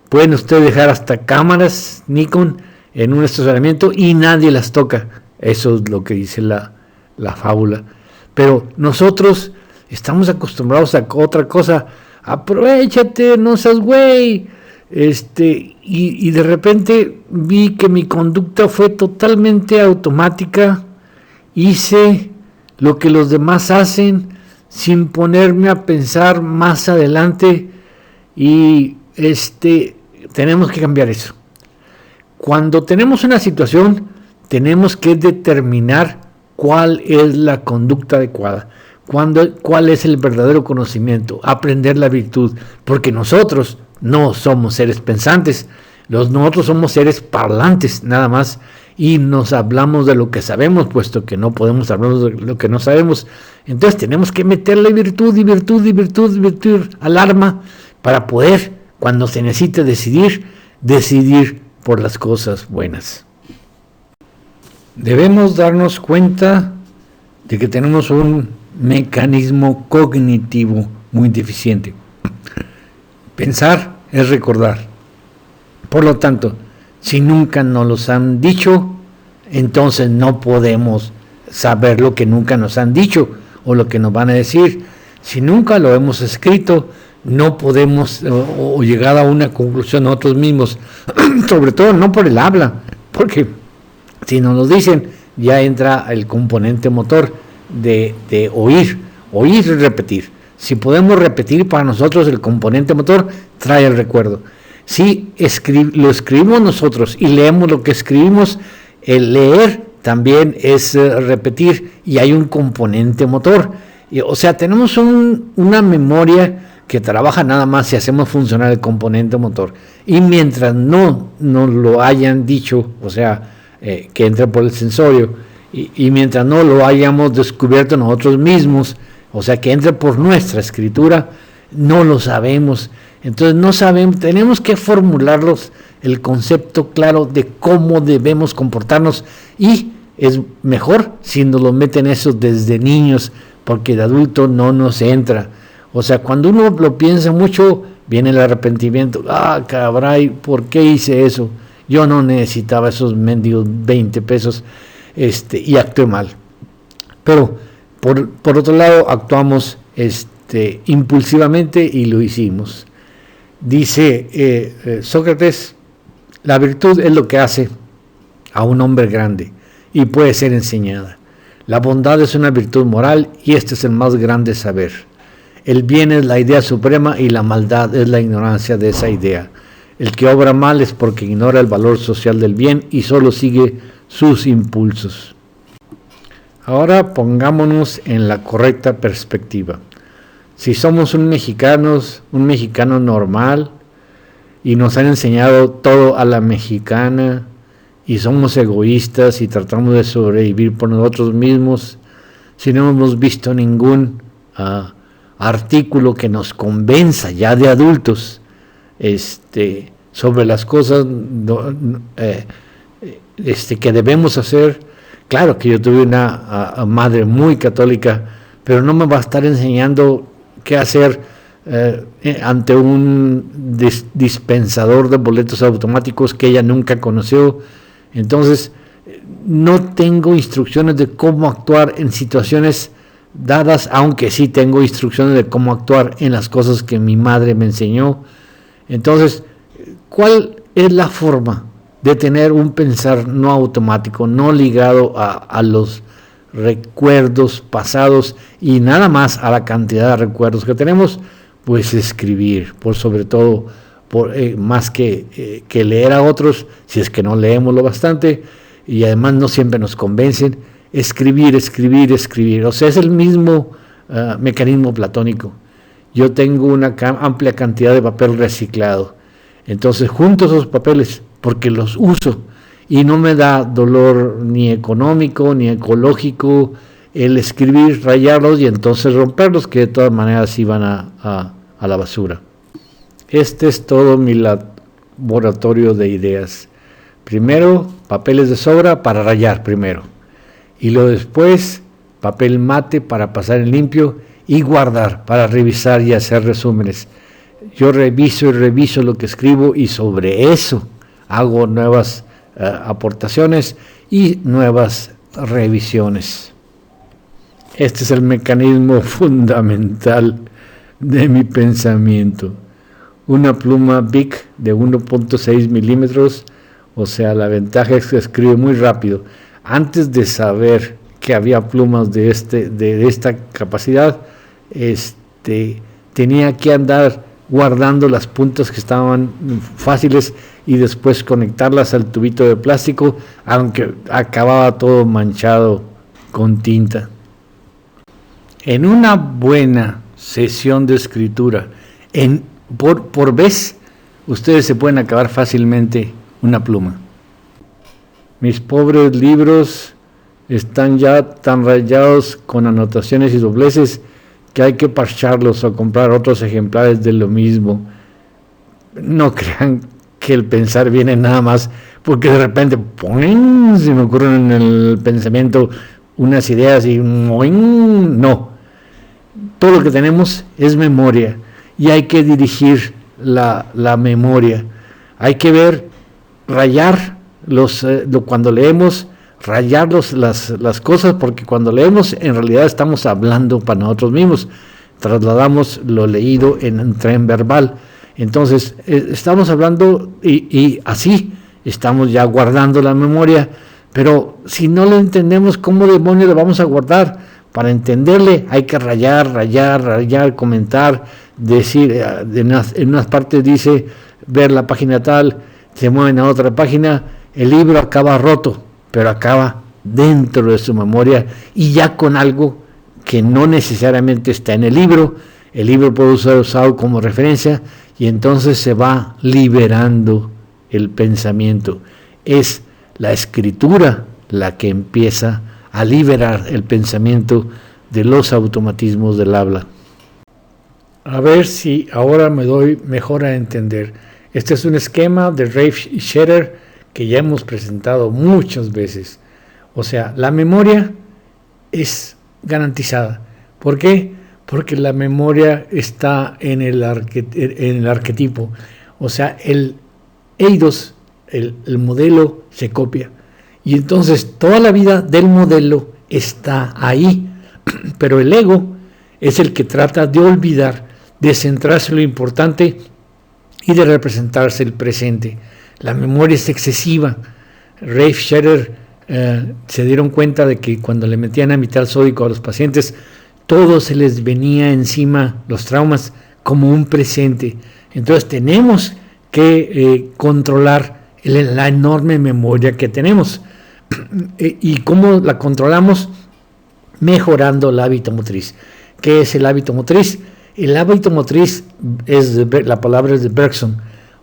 Pueden ustedes dejar hasta cámaras Nikon en un estacionamiento y nadie las toca. Eso es lo que dice la fábula. Pero nosotros estamos acostumbrados a otra cosa. Aprovechate, no seas güey. Y de repente vi que mi conducta fue totalmente automática. Hice lo que los demás hacen sin ponerme a pensar más adelante, y tenemos que cambiar eso. Cuando tenemos una situación, tenemos que determinar cuál es la conducta adecuada, cuál es el verdadero conocimiento, aprender la virtud, porque nosotros no somos seres pensantes, nosotros somos seres parlantes nada más, y nos hablamos de lo que sabemos, puesto que no podemos hablar de lo que no sabemos. Entonces tenemos que meterle virtud y virtud y virtud y virtud al arma para poder, cuando se necesite decidir por las cosas buenas. Debemos darnos cuenta de que tenemos un mecanismo cognitivo muy deficiente. Pensar es recordar. Por lo tanto, si nunca nos los han dicho, entonces no podemos saber lo que nunca nos han dicho o lo que nos van a decir. Si nunca lo hemos escrito, no podemos o llegar a una conclusión nosotros mismos, sobre todo no por el habla, porque si nos lo dicen, ya entra el componente motor de oír y repetir. Si podemos repetir, para nosotros el componente motor trae el recuerdo. Si lo escribimos nosotros y leemos lo que escribimos, el leer también es repetir, y hay un componente motor. O sea, tenemos una memoria que trabaja nada más si hacemos funcionar el componente motor. Y mientras no nos lo hayan dicho, o sea, que entre por el sensorio, y mientras no lo hayamos descubierto nosotros mismos, o sea, que entre por nuestra escritura, no lo sabemos. Entonces no sabemos, tenemos que formularlos el concepto claro de cómo debemos comportarnos, y es mejor si nos lo meten eso desde niños, porque de adulto no nos entra. O sea, cuando uno lo piensa mucho, viene el arrepentimiento. Ah, cabray, ¿por qué hice eso? Yo no necesitaba esos mendigos 20 pesos, y actué mal. Pero por otro lado, actuamos impulsivamente y lo hicimos. Dice Sócrates: la virtud es lo que hace a un hombre grande y puede ser enseñada. La bondad es una virtud moral, y este es el más grande saber. El bien es la idea suprema y la maldad es la ignorancia de esa idea. El que obra mal es porque ignora el valor social del bien y solo sigue sus impulsos. Ahora pongámonos en la correcta perspectiva. Si somos un mexicano normal, y nos han enseñado todo a la mexicana, y somos egoístas y tratamos de sobrevivir por nosotros mismos, si no hemos visto ningún artículo que nos convenza ya de adultos sobre las cosas que debemos hacer. Claro que yo tuve una madre muy católica, pero no me va a estar enseñando qué hacer ante un dispensador de boletos automáticos que ella nunca conoció. Entonces no tengo instrucciones de cómo actuar en situaciones dadas, aunque sí tengo instrucciones de cómo actuar en las cosas que mi madre me enseñó. Entonces, ¿cuál es la forma de tener un pensar no automático, no ligado a los recuerdos pasados y nada más a la cantidad de recuerdos que tenemos, pues escribir, por sobre todo, más que leer a otros, si es que no leemos lo bastante, y además no siempre nos convencen, escribir, o sea, es el mismo mecanismo platónico. Yo tengo una amplia cantidad de papel reciclado, entonces junto esos papeles, porque los uso, y no me da dolor ni económico, ni ecológico, el escribir, rayarlos y entonces romperlos, que de todas maneras iban a la basura. Este es todo mi laboratorio de ideas. Primero, papeles de sobra para rayar primero, y luego después, papel mate para pasar en limpio y guardar para revisar y hacer resúmenes. Yo reviso y reviso lo que escribo y sobre eso hago nuevas aportaciones y nuevas revisiones. Este es el mecanismo fundamental de mi pensamiento. Una pluma Bic de 1.6 milímetros, o sea, la ventaja es que escribe muy rápido. Antes de saber que había plumas de esta capacidad, tenía que andar guardando las puntas que estaban fáciles y después conectarlas al tubito de plástico, aunque acababa todo manchado con tinta. En una buena sesión de escritura, por vez, ustedes se pueden acabar fácilmente una pluma. Mis pobres libros están ya tan rayados con anotaciones y dobleces que hay que parcharlos o comprar otros ejemplares de lo mismo. No crean que el pensar viene nada más porque de repente se me ocurren en el pensamiento unas ideas y no. Todo lo que tenemos es memoria y hay que dirigir la memoria. Hay que ver, rayar cuando leemos, rayar las cosas, porque cuando leemos en realidad estamos hablando para nosotros mismos, trasladamos lo leído en tren verbal, entonces estamos hablando y así estamos ya guardando la memoria, pero si no lo entendemos, ¿cómo demonios lo vamos a guardar? Para entenderle hay que rayar, comentar, decir, en unas partes dice ver la página tal, se mueven a otra página, el libro acaba roto, pero acaba dentro de su memoria y ya con algo que no necesariamente está en el libro puede ser usado como referencia y entonces se va liberando el pensamiento. Es la escritura la que empieza a liberar el pensamiento de los automatismos del habla. A ver si ahora me doy mejor a entender. Este es un esquema de Rafe Scherer que ya hemos presentado muchas veces. O sea, la memoria es garantizada. ¿Por qué? Porque la memoria está en el arquetipo. O sea, el eidos, el modelo se copia. Y entonces toda la vida del modelo está ahí. Pero el ego es el que trata de olvidar, de centrarse en lo importante y de representarse el presente. La memoria es excesiva. Rafe Scherer se dieron cuenta de que cuando le metían amital sódico a los pacientes, todo se les venía encima, los traumas, como un presente. Entonces tenemos que controlar la enorme memoria que tenemos. ¿Y cómo la controlamos? Mejorando el hábito motriz. ¿Qué es el hábito motriz? El hábito motriz la palabra es de Bergson,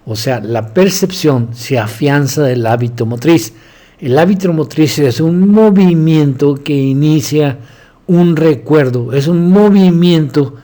o sea, la percepción se afianza del hábito motriz. El hábito motriz es un movimiento que inicia un recuerdo, es un movimiento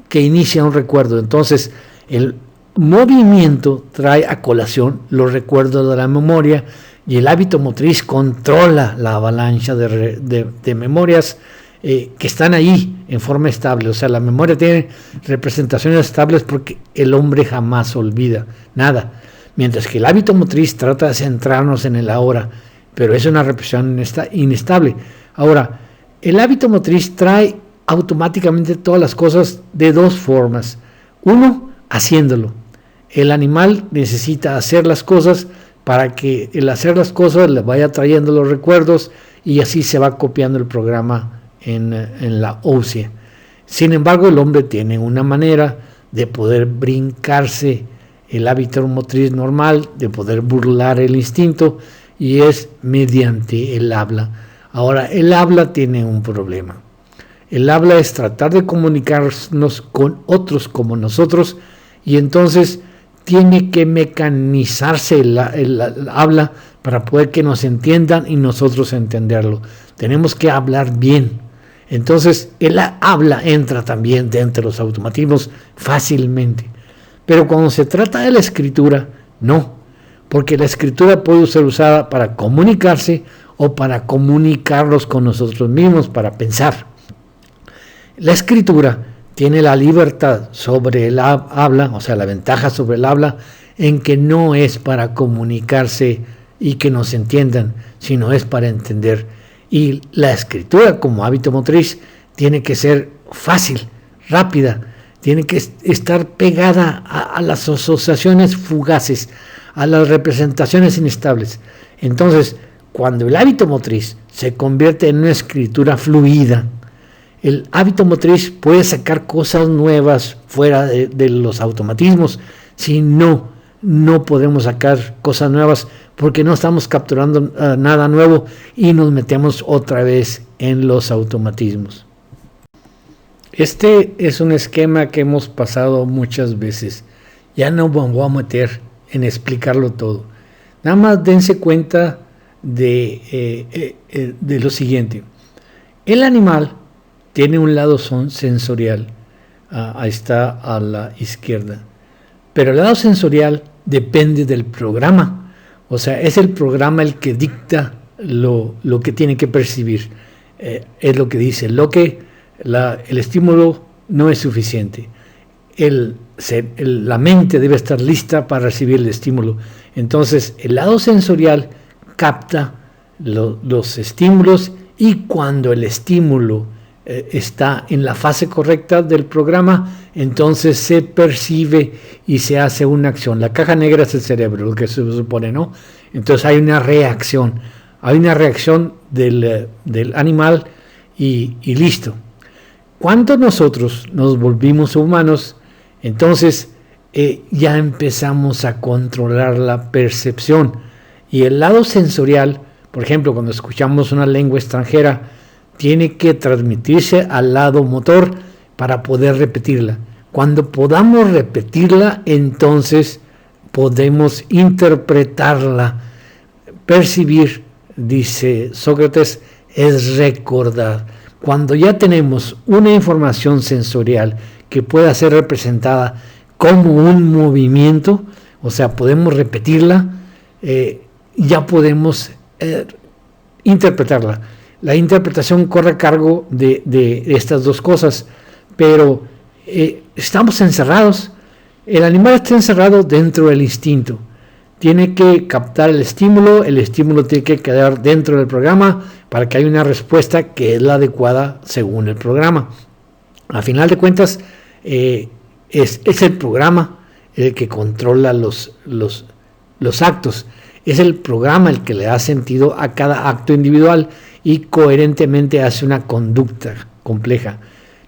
que inicia un recuerdo. Entonces, el movimiento trae a colación los recuerdos de la memoria y el hábito motriz controla la avalancha de memorias que están ahí en forma estable. O sea, la memoria tiene representaciones estables porque el hombre jamás olvida nada, mientras que el hábito motriz trata de centrarnos en el ahora, pero es una representación inestable. Ahora, el hábito motriz trae automáticamente todas las cosas de dos formas. Uno, haciéndolo. El animal necesita hacer las cosas para que el hacer las cosas le vaya trayendo los recuerdos y así se va copiando el programa en la OSI. Sin embargo, el hombre tiene una manera de poder brincarse el hábito motriz normal, de poder burlar el instinto, y es mediante el habla. Ahora, el habla tiene un problema. El habla es tratar de comunicarnos con otros como nosotros, y entonces tiene que mecanizarse el habla para poder que nos entiendan y nosotros entenderlo. Tenemos que hablar bien. Entonces el habla entra también dentro de los automatismos fácilmente. Pero cuando se trata de la escritura, no. Porque la escritura puede ser usada para comunicarse o para comunicarlos con nosotros mismos, para pensar. La escritura tiene la libertad sobre el habla, o sea, la ventaja sobre el habla, en que no es para comunicarse y que nos entiendan, sino es para entender. Y la escritura como hábito motriz tiene que ser fácil, rápida, tiene que estar pegada a las asociaciones fugaces, a las representaciones inestables. Entonces, cuando el hábito motriz se convierte en una escritura fluida, el hábito motriz puede sacar cosas nuevas fuera de los automatismos. Si no podemos sacar cosas nuevas porque no estamos capturando nada nuevo y nos metemos otra vez en los automatismos. Este es un esquema que hemos pasado muchas veces. Ya no me voy a meter en explicarlo todo. Nada más dense cuenta de lo siguiente. El animal tiene un lado sensorial, ahí está a la izquierda, pero el lado sensorial depende del programa, o sea, es el programa el que dicta lo que tiene que percibir, es lo que dice, el estímulo no es suficiente, la mente debe estar lista para recibir el estímulo, entonces el lado sensorial capta los estímulos y cuando el estímulo está en la fase correcta del programa, entonces se percibe y se hace una acción. La caja negra es el cerebro, lo que se supone, ¿no? Entonces hay una reacción del animal y listo. Cuando nosotros nos volvimos humanos, entonces ya empezamos a controlar la percepción y el lado sensorial, por ejemplo, cuando escuchamos una lengua extranjera, tiene que transmitirse al lado motor para poder repetirla. Cuando podamos repetirla, entonces podemos interpretarla. Percibir, dice Sócrates, es recordar. Cuando ya tenemos una información sensorial que pueda ser representada como un movimiento, o sea, podemos repetirla, ya podemos interpretarla. La interpretación corre a cargo de estas dos cosas, pero estamos encerrados. El animal está encerrado dentro del instinto. Tiene que captar el estímulo tiene que quedar dentro del programa para que haya una respuesta que es la adecuada según el programa. A final de cuentas, es el programa el que controla los actos. Es el programa el que le da sentido a cada acto individual y coherentemente hace una conducta compleja.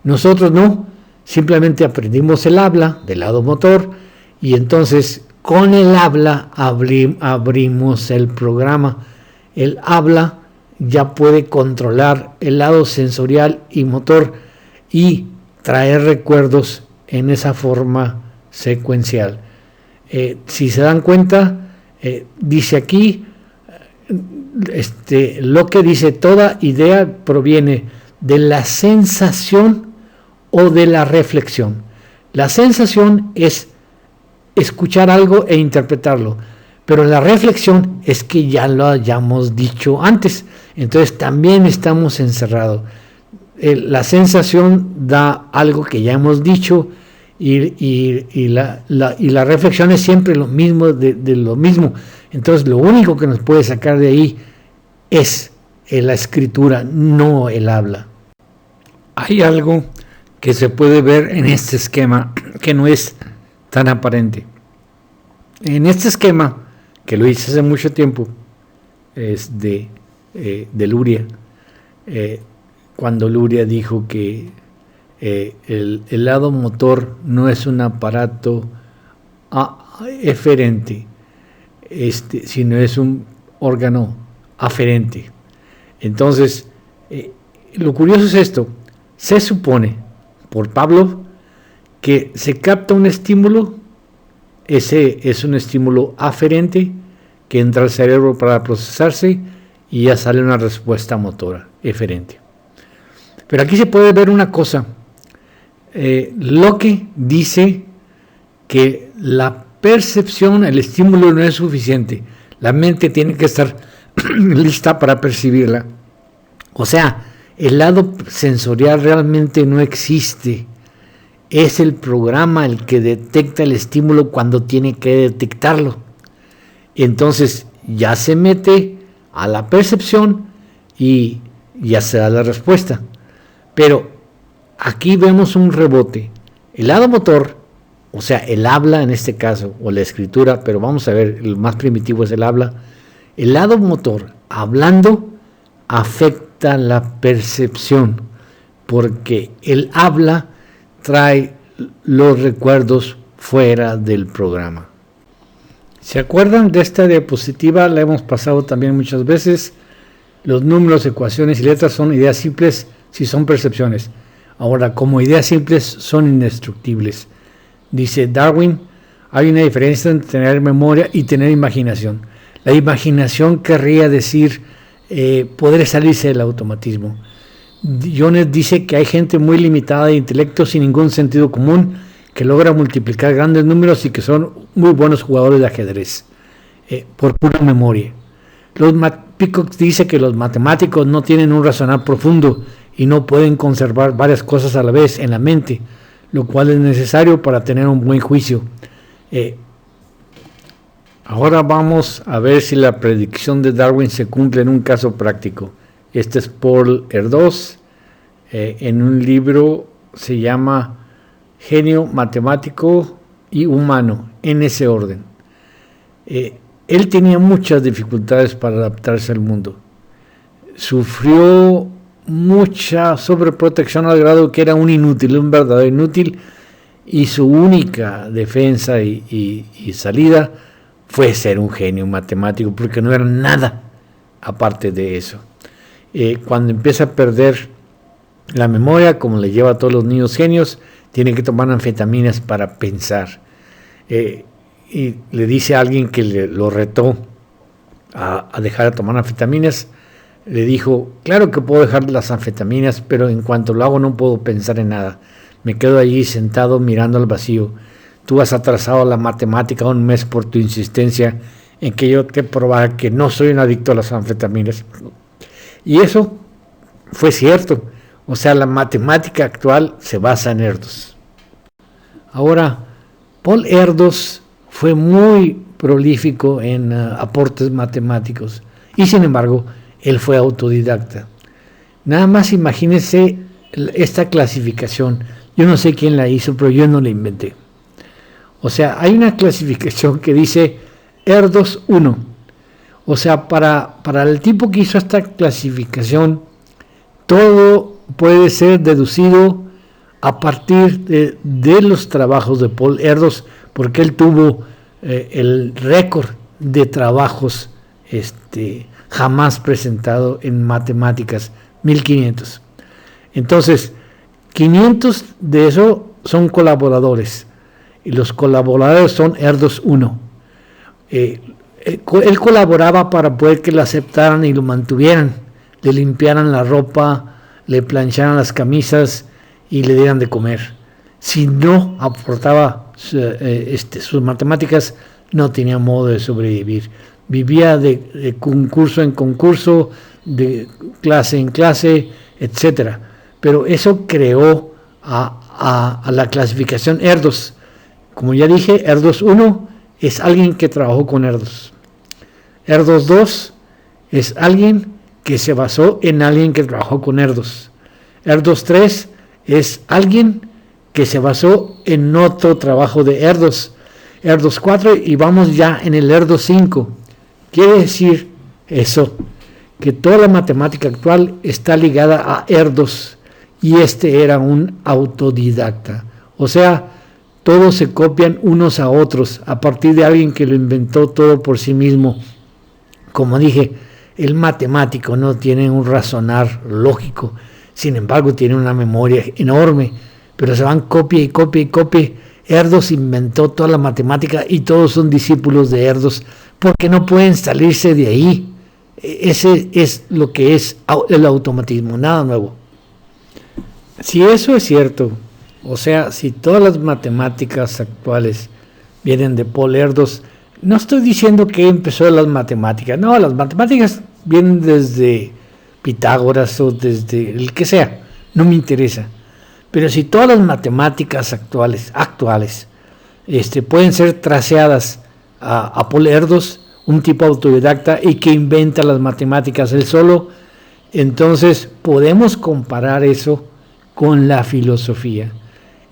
Nosotros no, simplemente aprendimos el habla del lado motor y entonces con el habla abrimos el programa. El habla ya puede controlar el lado sensorial y motor y traer recuerdos en esa forma secuencial. Si se dan cuenta, dice aquí, lo que dice, toda idea proviene de la sensación o de la reflexión. La sensación es escuchar algo e interpretarlo, pero la reflexión es que ya lo hayamos dicho antes, entonces también estamos encerrados. La sensación da algo que ya hemos dicho y la reflexión es siempre lo mismo de lo mismo. Entonces lo único que nos puede sacar de ahí es la escritura, no el habla. Hay algo que se puede ver en este esquema que no es tan aparente. En este esquema que lo hice hace mucho tiempo, es de Luria, cuando Luria dijo que el lado motor no es un aparato eferente, sino es un órgano aferente. Entonces, lo curioso es esto: se supone por Pavlov que se capta un estímulo, ese es un estímulo aferente que entra al cerebro para procesarse y ya sale una respuesta motora eferente. Pero aquí se puede ver una cosa. Locke dice que la percepción, el estímulo no es suficiente. La mente tiene que estar lista para percibirla. O sea, el lado sensorial realmente no existe. Es el programa el que detecta el estímulo cuando tiene que detectarlo. Entonces ya se mete a la percepción y ya se da la respuesta. Pero aquí vemos un rebote. El lado motor, o sea, el habla en este caso, o la escritura, pero vamos a ver, el más primitivo es el habla. El lado motor, hablando, afecta la percepción, porque el habla trae los recuerdos fuera del programa. ¿Se acuerdan de esta diapositiva? La hemos pasado también muchas veces. Los números, ecuaciones y letras son ideas simples si son percepciones. Ahora, como ideas simples son indestructibles. Dice Darwin, hay una diferencia entre tener memoria y tener imaginación. La imaginación querría decir poder salirse del automatismo. Jones dice que hay gente muy limitada de intelecto sin ningún sentido común que logra multiplicar grandes números y que son muy buenos jugadores de ajedrez por pura memoria. Peacock dice que los matemáticos no tienen un razonar profundo y no pueden conservar varias cosas a la vez en la mente, lo cual es necesario para tener un buen juicio. Ahora vamos a ver si la predicción de Darwin se cumple en un caso práctico. Este es Paul Erdős, en un libro se llama Genio Matemático y Humano, en ese orden. Él tenía muchas dificultades para adaptarse al mundo. Sufrió mucha sobreprotección al grado que era un inútil, un verdadero inútil, y su única defensa y salida fue ser un genio matemático, porque no era nada aparte de eso. Cuando empieza a perder la memoria, como le lleva a todos los niños genios, tiene que tomar anfetaminas para pensar. Y le dice a alguien que lo retó a dejar de tomar anfetaminas, le dijo, claro que puedo dejar las anfetaminas, pero en cuanto lo hago no puedo pensar en nada. Me quedo allí sentado mirando al vacío. Tú has atrasado la matemática un mes por tu insistencia en que yo te probara que no soy un adicto a las anfetaminas. Y eso fue cierto. O sea, la matemática actual se basa en Erdős. Ahora, Paul Erdős fue muy prolífico en aportes matemáticos y sin embargo, él fue autodidacta. Nada más imagínense esta clasificación. Yo no sé quién la hizo, pero yo no la inventé. O sea, hay una clasificación que dice Erdős 1. O sea, para el tipo que hizo esta clasificación, todo puede ser deducido a partir de los trabajos de Paul Erdős, porque él tuvo el récord de trabajos jamás presentado en matemáticas, 1500. Entonces, 500 de eso son colaboradores, y los colaboradores son Erdős 1. Él colaboraba para poder que lo aceptaran y lo mantuvieran, le limpiaran la ropa, le plancharan las camisas y le dieran de comer. Si no aportaba sus matemáticas, no tenía modo de sobrevivir. Vivía de concurso en concurso, de clase en clase, etc. Pero eso creó a la clasificación Erdős. Como ya dije, Erdős 1 es alguien que trabajó con Erdős. Erdős 2 es alguien que se basó en alguien que trabajó con Erdős. Erdős 3 es alguien que se basó en otro trabajo de Erdős. Erdos 4 y vamos ya en el Erdos 5. Quiere decir eso, que toda la matemática actual está ligada a Erdos, y este era un autodidacta. O sea, todos se copian unos a otros a partir de alguien que lo inventó todo por sí mismo. Como dije, el matemático no tiene un razonar lógico, sin embargo tiene una memoria enorme, pero se van copia y copia y copia. Erdos inventó toda la matemática y todos son discípulos de Erdos porque no pueden salirse de ahí. Ese es lo que es el automatismo, nada nuevo. Si eso es cierto, o sea, si todas las matemáticas actuales vienen de Paul Erdos, no estoy diciendo que empezó las matemáticas, no, las matemáticas vienen desde Pitágoras o desde el que sea, no me interesa. Pero si todas las matemáticas actuales pueden ser traseadas a Paul Erdos, un tipo autodidacta y que inventa las matemáticas él solo, entonces podemos comparar eso con la filosofía.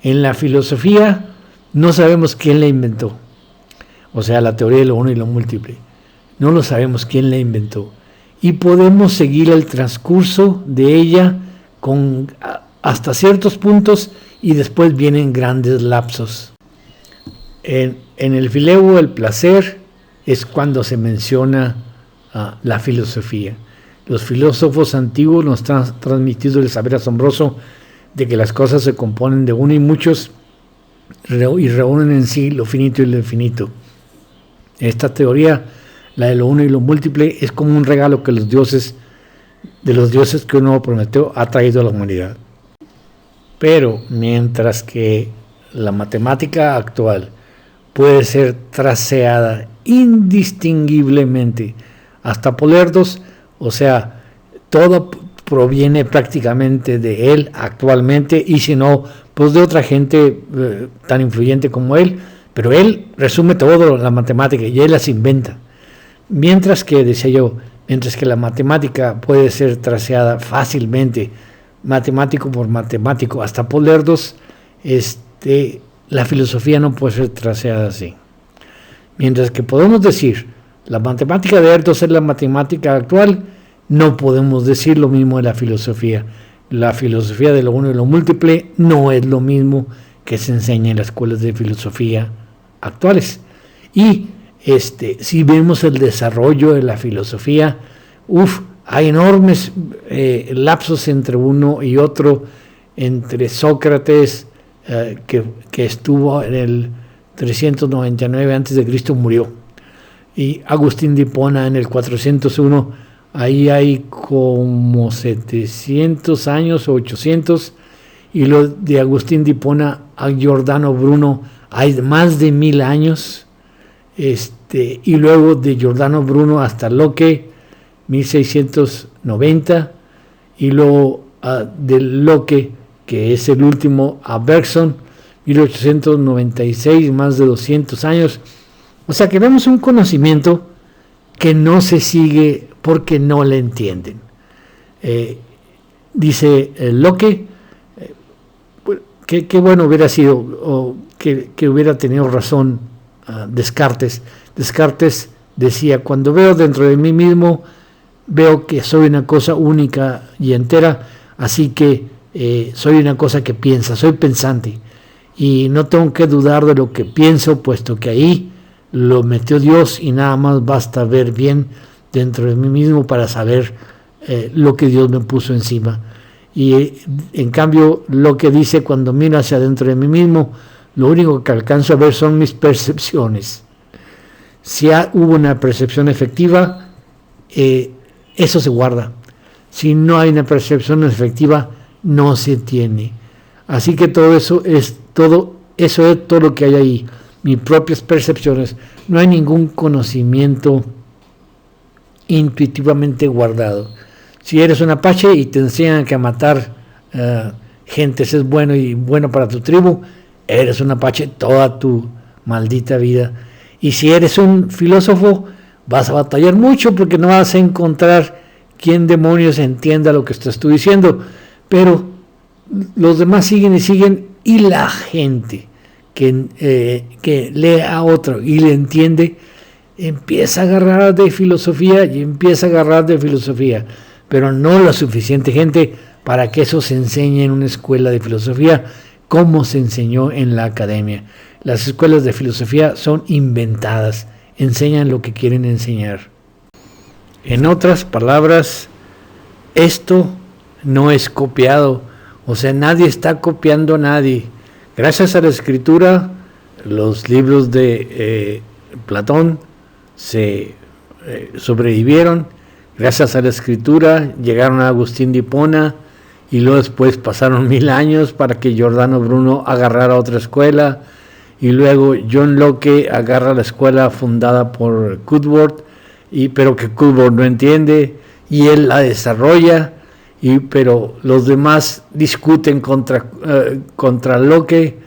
En la filosofía no sabemos quién la inventó, o sea, la teoría de lo uno y lo múltiple. No lo sabemos quién la inventó. Y podemos seguir el transcurso de ella hasta ciertos puntos y después vienen grandes lapsos. En el Filebo del placer es cuando se menciona la filosofía. Los filósofos antiguos nos han transmitido el saber asombroso de que las cosas se componen de uno y muchos y reúnen en sí lo finito y lo infinito. Esta teoría, la de lo uno y lo múltiple, es como un regalo que los dioses que uno prometió ha traído a la humanidad. Pero mientras que la matemática actual puede ser traseada indistinguiblemente hasta Paul Erdos, o sea, todo proviene prácticamente de él actualmente, y si no, pues de otra gente tan influyente como él, pero él resume todo la matemática y él las inventa. Mientras que, decía yo, mientras que la matemática puede ser traseada fácilmente, matemático por matemático, hasta Paul Erdos, la filosofía no puede ser traseada así. Mientras que podemos decir, la matemática de Erdos es la matemática actual, no podemos decir lo mismo de la filosofía. La filosofía de lo uno y lo múltiple no es lo mismo que se enseña en las escuelas de filosofía actuales. Y si vemos el desarrollo de la filosofía, hay enormes lapsos entre uno y otro, entre Sócrates, que estuvo en el 399 a.C., murió, y Agustín de Hipona en el 401, ahí hay como 700 años o 800, y lo de Agustín de Hipona a Giordano Bruno hay más de 1000 años, y luego de Giordano Bruno hasta Locke, 1690, y luego de Locke, que es el último, a Bergson, 1896, más de 200 años. O sea que vemos un conocimiento que no se sigue porque no le entienden. Dice Locke, qué bueno hubiera sido, o que hubiera tenido razón Descartes. Descartes decía, cuando veo dentro de mí mismo, veo que soy una cosa única y entera, así que soy una cosa que piensa, soy pensante, y no tengo que dudar de lo que pienso, puesto que ahí lo metió Dios y nada más basta ver bien dentro de mí mismo para saber lo que Dios me puso encima. Y en cambio, lo que dice, cuando miro hacia adentro de mí mismo, lo único que alcanzo a ver son mis percepciones. Si hubo una percepción efectiva, eso se guarda. Si no hay una percepción efectiva, no se tiene. Así que todo eso es todo lo que hay ahí, mis propias percepciones. No hay ningún conocimiento intuitivamente guardado. Si eres un apache y te enseñan que a matar gentes es bueno y bueno para tu tribu, eres un apache toda tu maldita vida. Y si eres un filósofo, vas a batallar mucho porque no vas a encontrar quién demonios entienda lo que estás tú diciendo. Pero los demás siguen y siguen, y la gente que lee a otro y le entiende, empieza a agarrar de filosofía y empieza a agarrar de filosofía, pero no la suficiente gente para que eso se enseñe en una escuela de filosofía como se enseñó en la academia. Las escuelas de filosofía son inventadas, enseñan lo que quieren enseñar. En otras palabras, esto no es copiado, o sea, nadie está copiando a nadie. Gracias a la escritura, los libros de Platón se sobrevivieron. Gracias a la escritura llegaron a Agustín de Hipona y luego después pasaron 1000 años para que Giordano Bruno agarrara otra escuela y luego John Locke agarra la escuela fundada por Woodward, pero que Woodward no entiende y él la desarrolla, pero los demás discuten contra Locke.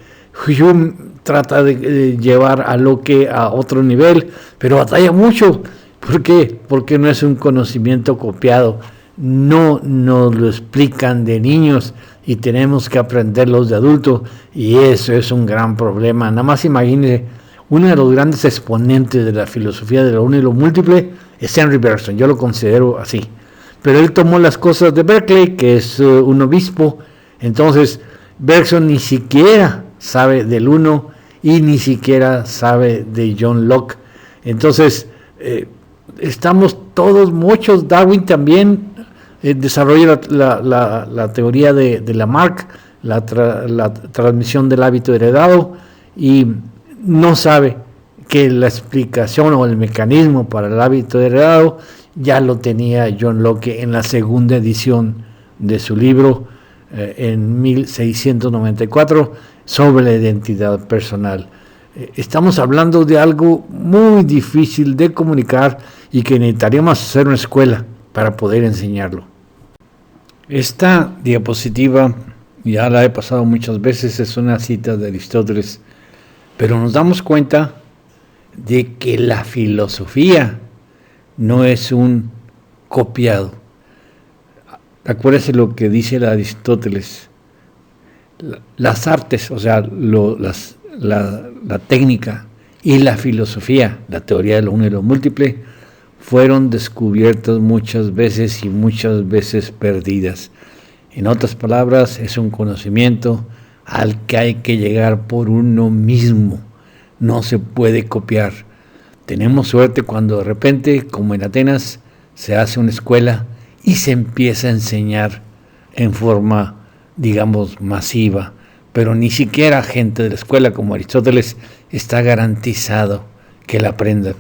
Hume trata de llevar a Locke a otro nivel, pero batalla mucho. ¿Por qué? Porque no es un conocimiento copiado. No nos lo explican de niños y tenemos que aprenderlos de adultos, y eso es un gran problema. Nada más imagínense, uno de los grandes exponentes de la filosofía de lo uno y lo múltiple es Henry Bergson, yo lo considero así. Pero él tomó las cosas de Berkeley, que es un obispo, entonces Bergson ni siquiera sabe del uno y ni siquiera sabe de John Locke. Entonces, estamos todos, muchos. Darwin también desarrolla la teoría de Lamarck, la transmisión del hábito heredado, y no sabe que la explicación o el mecanismo para el hábito heredado ya lo tenía John Locke en la segunda edición de su libro en 1694 sobre la identidad personal. Estamos hablando de algo muy difícil de comunicar y que necesitaríamos hacer una escuela para poder enseñarlo. Esta diapositiva, ya la he pasado muchas veces, es una cita de Aristóteles, pero nos damos cuenta de que la filosofía no es un copiado. Acuérdese lo que dice Aristóteles. Las artes, o sea, la técnica y la filosofía, la teoría de lo uno y lo múltiple, fueron descubiertas muchas veces y muchas veces perdidas. En otras palabras, es un conocimiento al que hay que llegar por uno mismo. No se puede copiar. Tenemos suerte cuando de repente, como en Atenas, se hace una escuela y se empieza a enseñar en forma, digamos, masiva, pero ni siquiera gente de la escuela como Aristóteles está garantizado que la aprendan.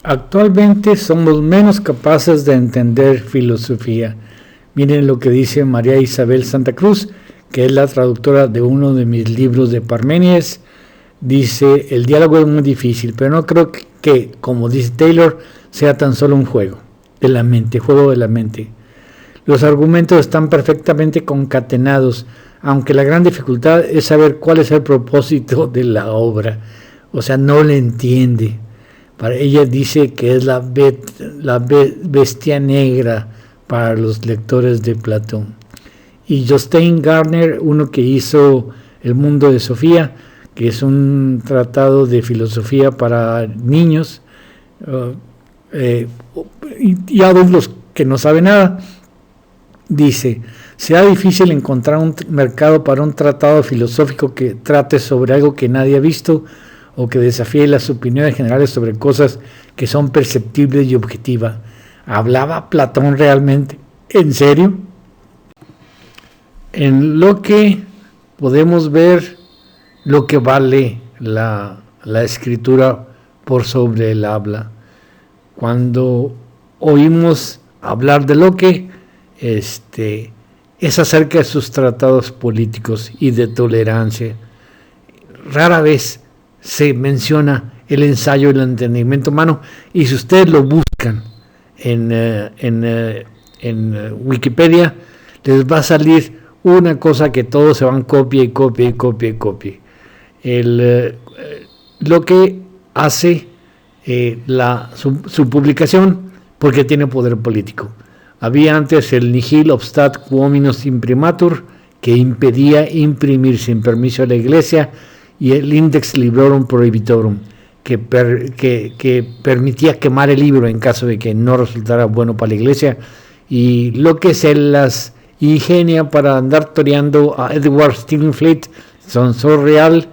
Actualmente somos menos capaces de entender filosofía. Miren lo que dice María Isabel Santa Cruz, que es la traductora de uno de mis libros de Parménides. Dice: el diálogo es muy difícil, pero no creo que, como dice Taylor, sea tan solo un juego de la mente, juego de la mente. Los argumentos están perfectamente concatenados, aunque la gran dificultad es saber cuál es el propósito de la obra. O sea, no le entiende. Para ella dice que es la bestia negra para los lectores de Platón. Y Jostein Gardner, uno que hizo El mundo de Sofía, que es un tratado de filosofía para niños y adultos que no saben nada, dice: será difícil encontrar un mercado para un tratado filosófico que trate sobre algo que nadie ha visto o que desafíe las opiniones generales sobre cosas que son perceptibles y objetivas. ¿Hablaba Platón realmente? ¿En serio? En Locke podemos ver lo que vale la escritura por sobre el habla. Cuando oímos hablar de Locke, es acerca de sus tratados políticos y de tolerancia. Rara vez se menciona el ensayo del entendimiento humano, y si ustedes lo buscan en Wikipedia, les va a salir una cosa que todos se van copia y copia y copia y copia. Lo que hace su publicación porque tiene poder político. Había antes el nihil obstat quo hominus imprimatur, que impedía imprimir sin permiso de la Iglesia, y el Index Librorum Prohibitorum, que permitía quemar el libro en caso de que no resultara bueno para la Iglesia, y lo que se las ingenia para andar toreando a Edward Stillingfleet, Sonsor Real,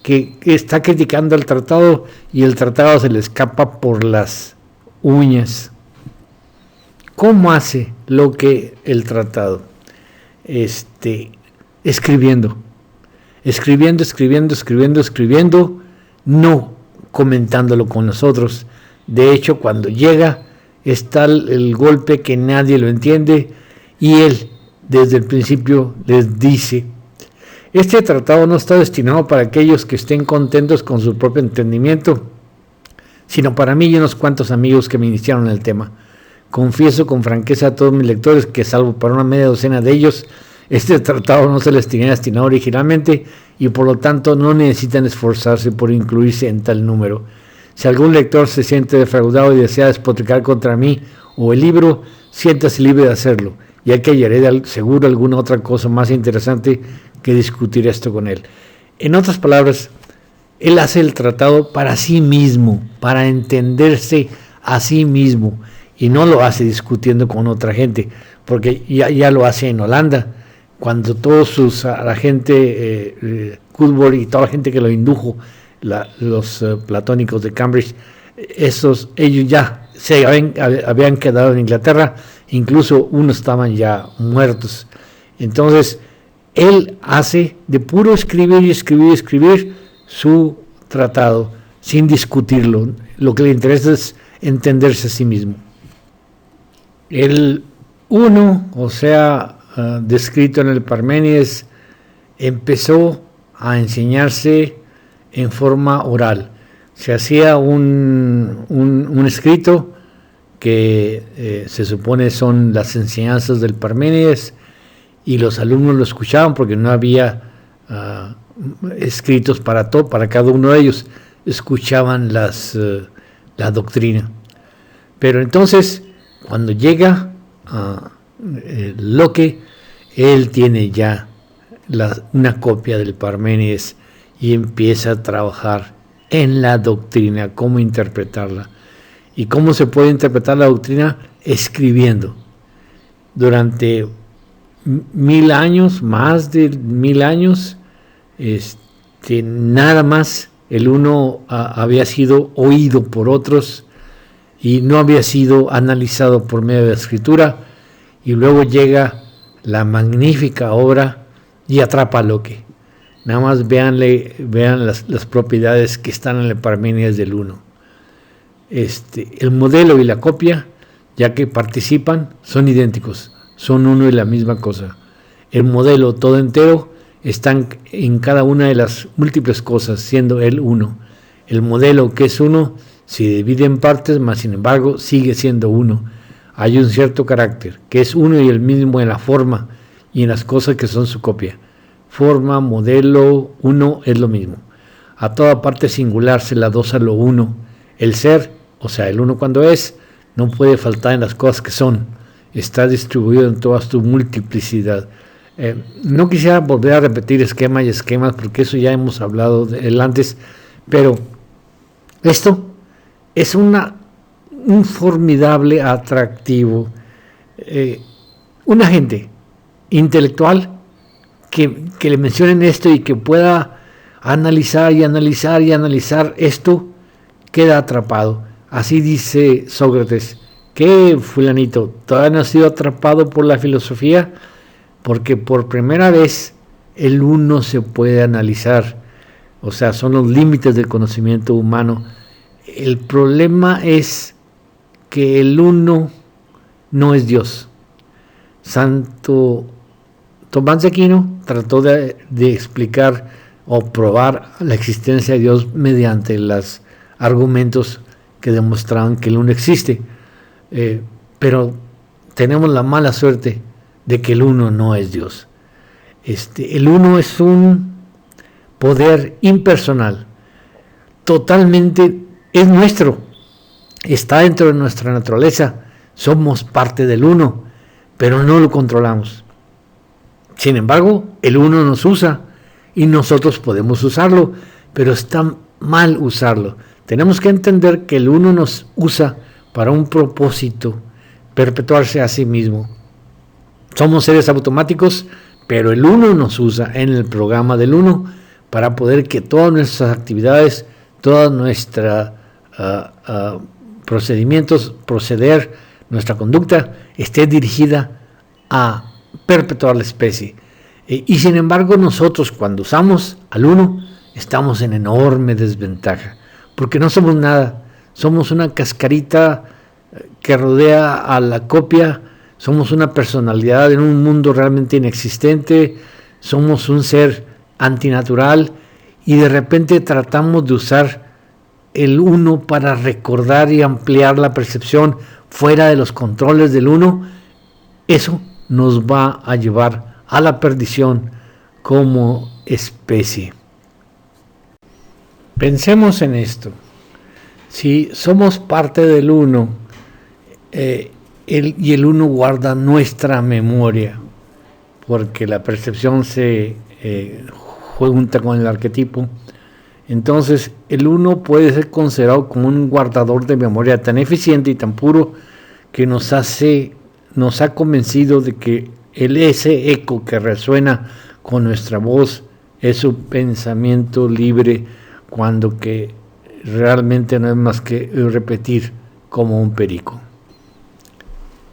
que está criticando el tratado, y el tratado se le escapa por las uñas. ¿Cómo hace lo que el tratado? Escribiendo, no comentándolo con nosotros. De hecho, cuando llega, está el golpe que nadie lo entiende, y él, desde el principio, les dice: este tratado no está destinado para aquellos que estén contentos con su propio entendimiento, sino para mí y unos cuantos amigos que me iniciaron el tema. Confieso con franqueza a todos mis lectores que, salvo para una media docena de ellos, este tratado no se les tenía destinado originalmente, y por lo tanto no necesitan esforzarse por incluirse en tal número. Si algún lector se siente defraudado y desea despotricar contra mí o el libro, siéntase libre de hacerlo, ya que hallaré seguro alguna otra cosa más interesante que discutir esto con él. En otras palabras, él hace el tratado para sí mismo, para entenderse a sí mismo, y no lo hace discutiendo con otra gente, porque ya lo hace en Holanda, cuando todos la gente, Cuthbert y toda la gente que lo indujo, los platónicos de Cambridge, ellos ya se habían quedado en Inglaterra, incluso unos estaban ya muertos. Entonces, él hace de puro escribir su tratado sin discutirlo. Lo que le interesa es entenderse a sí mismo. El uno, o sea, descrito en el Parménides, empezó a enseñarse en forma oral. Se hacía un escrito que se supone son las enseñanzas del Parménides, y los alumnos lo escuchaban porque no había escritos para cada uno de ellos. Escuchaban la doctrina. Pero entonces, cuando llega Locke, él tiene ya una copia del Parménides y empieza a trabajar en la doctrina, cómo interpretarla. ¿Y cómo se puede interpretar la doctrina? Escribiendo. Durante 1000 años, más de 1000 años, nada más el uno había sido oído por otros y no había sido analizado por medio de la escritura, y luego llega la magnífica obra y atrapa a Locke. Nada más vean las propiedades que están en el Parménides del uno. El modelo y la copia, ya que participan, son idénticos, son uno y la misma cosa. El modelo todo entero están en cada una de las múltiples cosas, siendo el uno. El modelo, que es uno, se divide en partes, mas sin embargo sigue siendo uno. Hay un cierto carácter, que es uno y el mismo en la forma y en las cosas que son su copia. Forma, modelo, uno es lo mismo. A toda parte singular se le adosa lo uno. El ser, o sea, el uno cuando es, no puede faltar en las cosas que son. Está distribuido en toda su multiplicidad. No quisiera volver a repetir esquemas, porque eso ya hemos hablado de él antes, pero esto es un formidable atractivo. Una gente intelectual que le mencionen esto y que pueda analizar esto, queda atrapado. Así dice Sócrates: ¿qué, fulanito? ¿Todavía no has sido atrapado por la filosofía? Porque por primera vez el uno se puede analizar, o sea, son los límites del conocimiento humano. El problema es que el uno no es Dios. Santo Tomás de Aquino trató de explicar o probar la existencia de Dios mediante los argumentos que demostraban que el uno existe, pero tenemos la mala suerte de que el uno no es Dios. El uno es un poder impersonal, totalmente es nuestro, está dentro de nuestra naturaleza, somos parte del uno, pero no lo controlamos. Sin embargo, el uno nos usa y nosotros podemos usarlo, pero está mal usarlo. Tenemos que entender que el uno nos usa para un propósito, perpetuarse a sí mismo. Somos seres automáticos, pero el uno nos usa en el programa del uno para poder que todas nuestras actividades, toda nuestra proceder, nuestra conducta esté dirigida a perpetuar la especie. Y sin embargo nosotros cuando usamos al uno estamos en enorme desventaja, porque no somos nada, somos una cascarita que rodea a la copia, somos una personalidad en un mundo realmente inexistente, somos un ser antinatural y de repente tratamos de usar el uno para recordar y ampliar la percepción fuera de los controles del uno. Eso nos va a llevar a la perdición como especie. Pensemos en esto. Si somos parte del uno y el uno guarda nuestra memoria, porque la percepción se junta con el arquetipo, entonces el uno puede ser considerado como un guardador de memoria tan eficiente y tan puro que nos ha convencido de que ese eco que resuena con nuestra voz es su pensamiento libre, cuando que realmente no es más que repetir como un perico.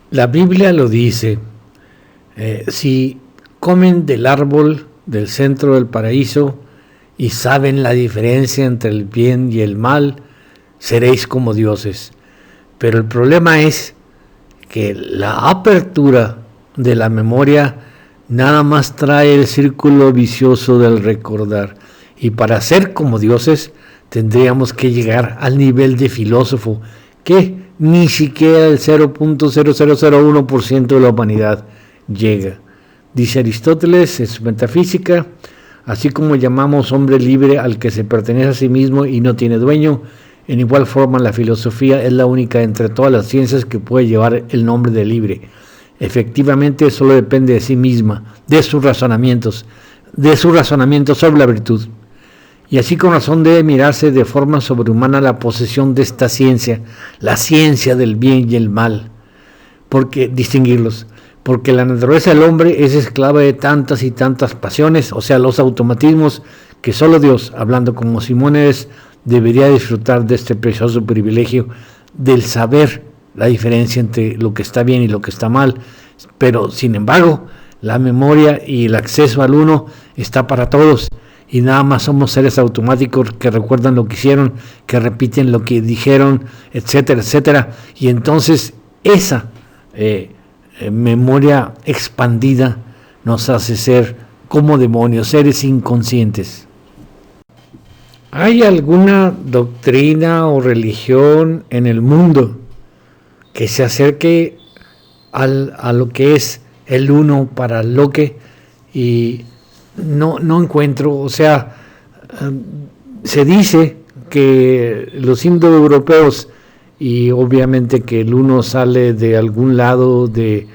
La Biblia lo dice, si comen del árbol del centro del paraíso y saben la diferencia entre el bien y el mal, seréis como dioses. Pero el problema es que la apertura de la memoria nada más trae el círculo vicioso del recordar. Y para ser como dioses tendríamos que llegar al nivel de filósofo que ni siquiera el 0.0001% de la humanidad llega. Dice Aristóteles en su Metafísica, así como llamamos hombre libre al que se pertenece a sí mismo y no tiene dueño, en igual forma la filosofía es la única entre todas las ciencias que puede llevar el nombre de libre. Efectivamente, solo depende de sí misma, de sus razonamientos sobre la virtud. Y así con razón debe mirarse de forma sobrehumana la posesión de esta ciencia, la ciencia del bien y el mal, porque distinguirlos, porque la naturaleza del hombre es esclava de tantas y tantas pasiones, o sea, los automatismos, que solo Dios, hablando como Simónides, debería disfrutar de este precioso privilegio del saber la diferencia entre lo que está bien y lo que está mal. Pero sin embargo, la memoria y el acceso al uno está para todos, y nada más somos seres automáticos que recuerdan lo que hicieron, que repiten lo que dijeron, etcétera, etcétera. Y entonces esa memoria expandida nos hace ser como demonios, seres inconscientes. ¿Hay alguna doctrina o religión en el mundo que se acerque a lo que es el uno para lo que? Y no encuentro. O sea, se dice que los indoeuropeos, y obviamente que el uno sale de algún lado de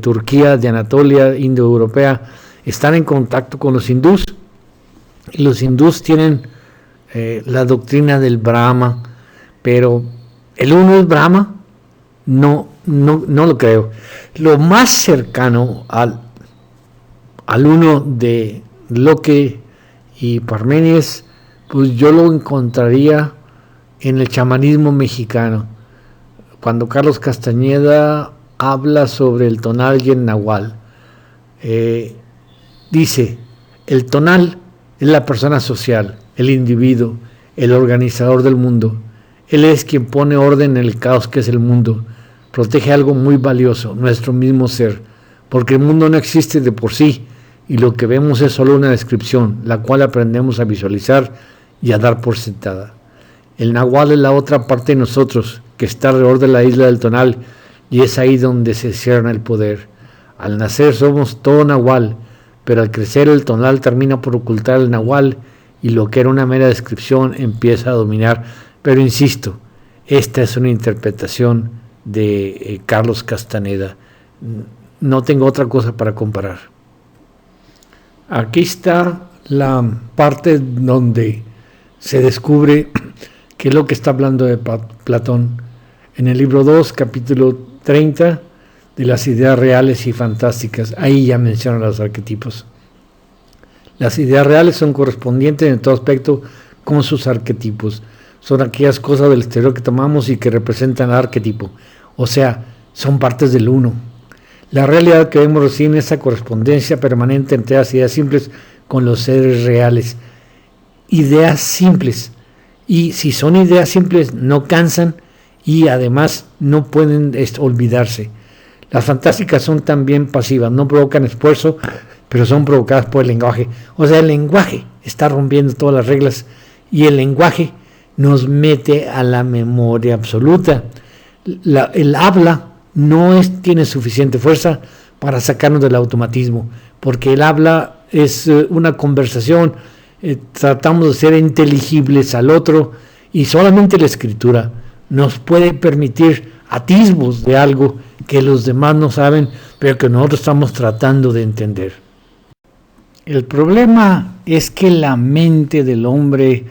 Turquía, de Anatolia indoeuropea, están en contacto con los hindús. Y los hindús tienen la doctrina del Brahma, pero ¿el uno es Brahma? No lo creo. Lo más cercano al uno de Locke y Parménides, pues yo lo encontraría en el chamanismo mexicano, cuando Carlos Castañeda habla sobre el tonal y el nahual. Dice, el tonal es la persona social, el individuo, el organizador del mundo. Él es quien pone orden en el caos que es el mundo, protege algo muy valioso, nuestro mismo ser, porque el mundo no existe de por sí, y lo que vemos es solo una descripción, la cual aprendemos a visualizar y a dar por sentada. El nahual es la otra parte de nosotros, que está alrededor de la isla del tonal, y es ahí donde se cierra el poder. Al nacer somos todo nahual, pero al crecer el tonal termina por ocultar el nahual, y lo que era una mera descripción empieza a dominar. Pero insisto, esta es una interpretación de Carlos Castaneda. no tengo otra cosa para comparar. Aquí está la parte donde se descubre qué es lo que está hablando de Platón. En el libro 2, capítulo 30, de las ideas reales y fantásticas. Ahí ya menciona los arquetipos. Las ideas reales son correspondientes en todo aspecto con sus arquetipos. Son aquellas cosas del exterior que tomamos y que representan el arquetipo. O sea, son partes del uno. La realidad que vemos recién es esa correspondencia permanente entre las ideas simples con los seres reales. Ideas simples. Y si son ideas simples, no cansan y además no pueden olvidarse. Las fantásticas son también pasivas, no provocan esfuerzo, pero son provocadas por el lenguaje. O sea, el lenguaje está rompiendo todas las reglas y el lenguaje nos mete a la memoria absoluta. El habla no tiene suficiente fuerza para sacarnos del automatismo, porque el habla es una conversación, tratamos de ser inteligibles al otro y solamente la escritura nos puede permitir atisbos de algo que los demás no saben, pero que nosotros estamos tratando de entender. El problema es que la mente del hombre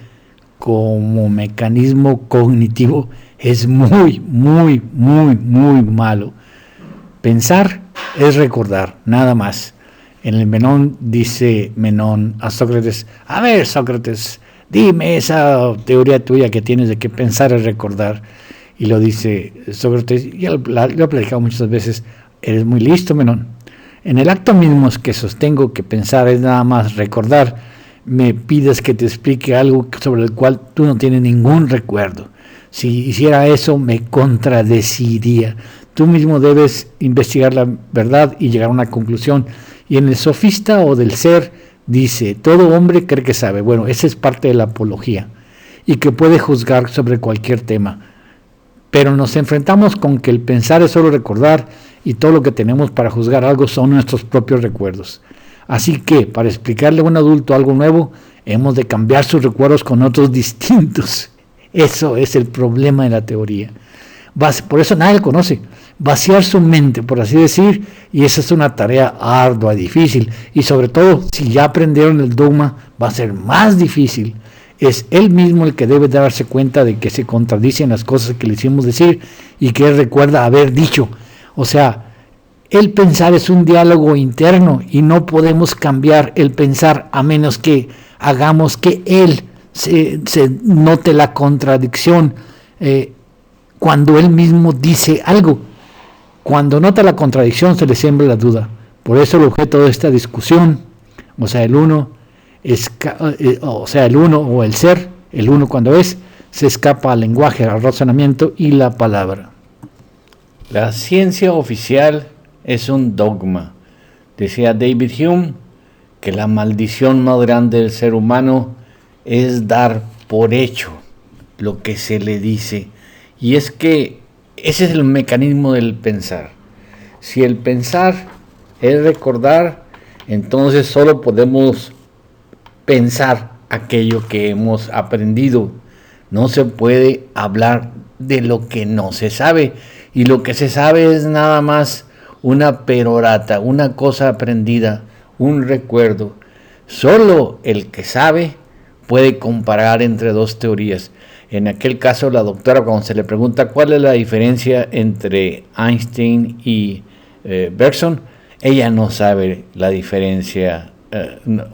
como mecanismo cognitivo es muy malo. Pensar es recordar, nada más. En el Menón dice Menón a Sócrates: a ver, Sócrates, dime esa teoría tuya que tienes de que pensar es recordar. Y lo dice Sócrates, ya lo he platicado muchas veces: eres muy listo, Menón. En el acto mismo es que sostengo que pensar es nada más recordar, me pides que te explique algo sobre el cual tú no tienes ningún recuerdo. Si hiciera eso, me contradeciría. Tú mismo debes investigar la verdad y llegar a una conclusión. Y en el Sofista o del Ser dice: todo hombre cree que sabe. Bueno, esa es parte de la apología y que puede juzgar sobre cualquier tema. Pero nos enfrentamos con que el pensar es solo recordar y todo lo que tenemos para juzgar algo son nuestros propios recuerdos. Así que, para explicarle a un adulto algo nuevo, hemos de cambiar sus recuerdos con otros distintos. Eso es el problema de la teoría. Por eso nadie lo conoce. Vaciar su mente, por así decir, y esa es una tarea ardua, difícil, y sobre todo, si ya aprendieron el dogma, va a ser más difícil. Es él mismo el que debe darse cuenta de que se contradicen las cosas que le hicimos decir y que él recuerda haber dicho. O sea, el pensar es un diálogo interno y no podemos cambiar el pensar a menos que hagamos que él se note la contradicción cuando él mismo dice algo. Cuando nota la contradicción se le siembra la duda. Por eso el objeto de esta discusión, o sea, el uno o el ser, el uno cuando se escapa al lenguaje, al razonamiento y la palabra. La ciencia oficial es un dogma. Decía David Hume que la maldición más grande del ser humano es dar por hecho lo que se le dice. Y es que ese es el mecanismo del pensar. Si el pensar es recordar, entonces solo podemos pensar aquello que hemos aprendido. No se puede hablar de lo que no se sabe. Y lo que se sabe es nada más una perorata, una cosa aprendida, un recuerdo. Solo el que sabe puede comparar entre dos teorías. En aquel caso, la doctora, cuando se le pregunta cuál es la diferencia entre Einstein y Bergson, ella no sabe la diferencia,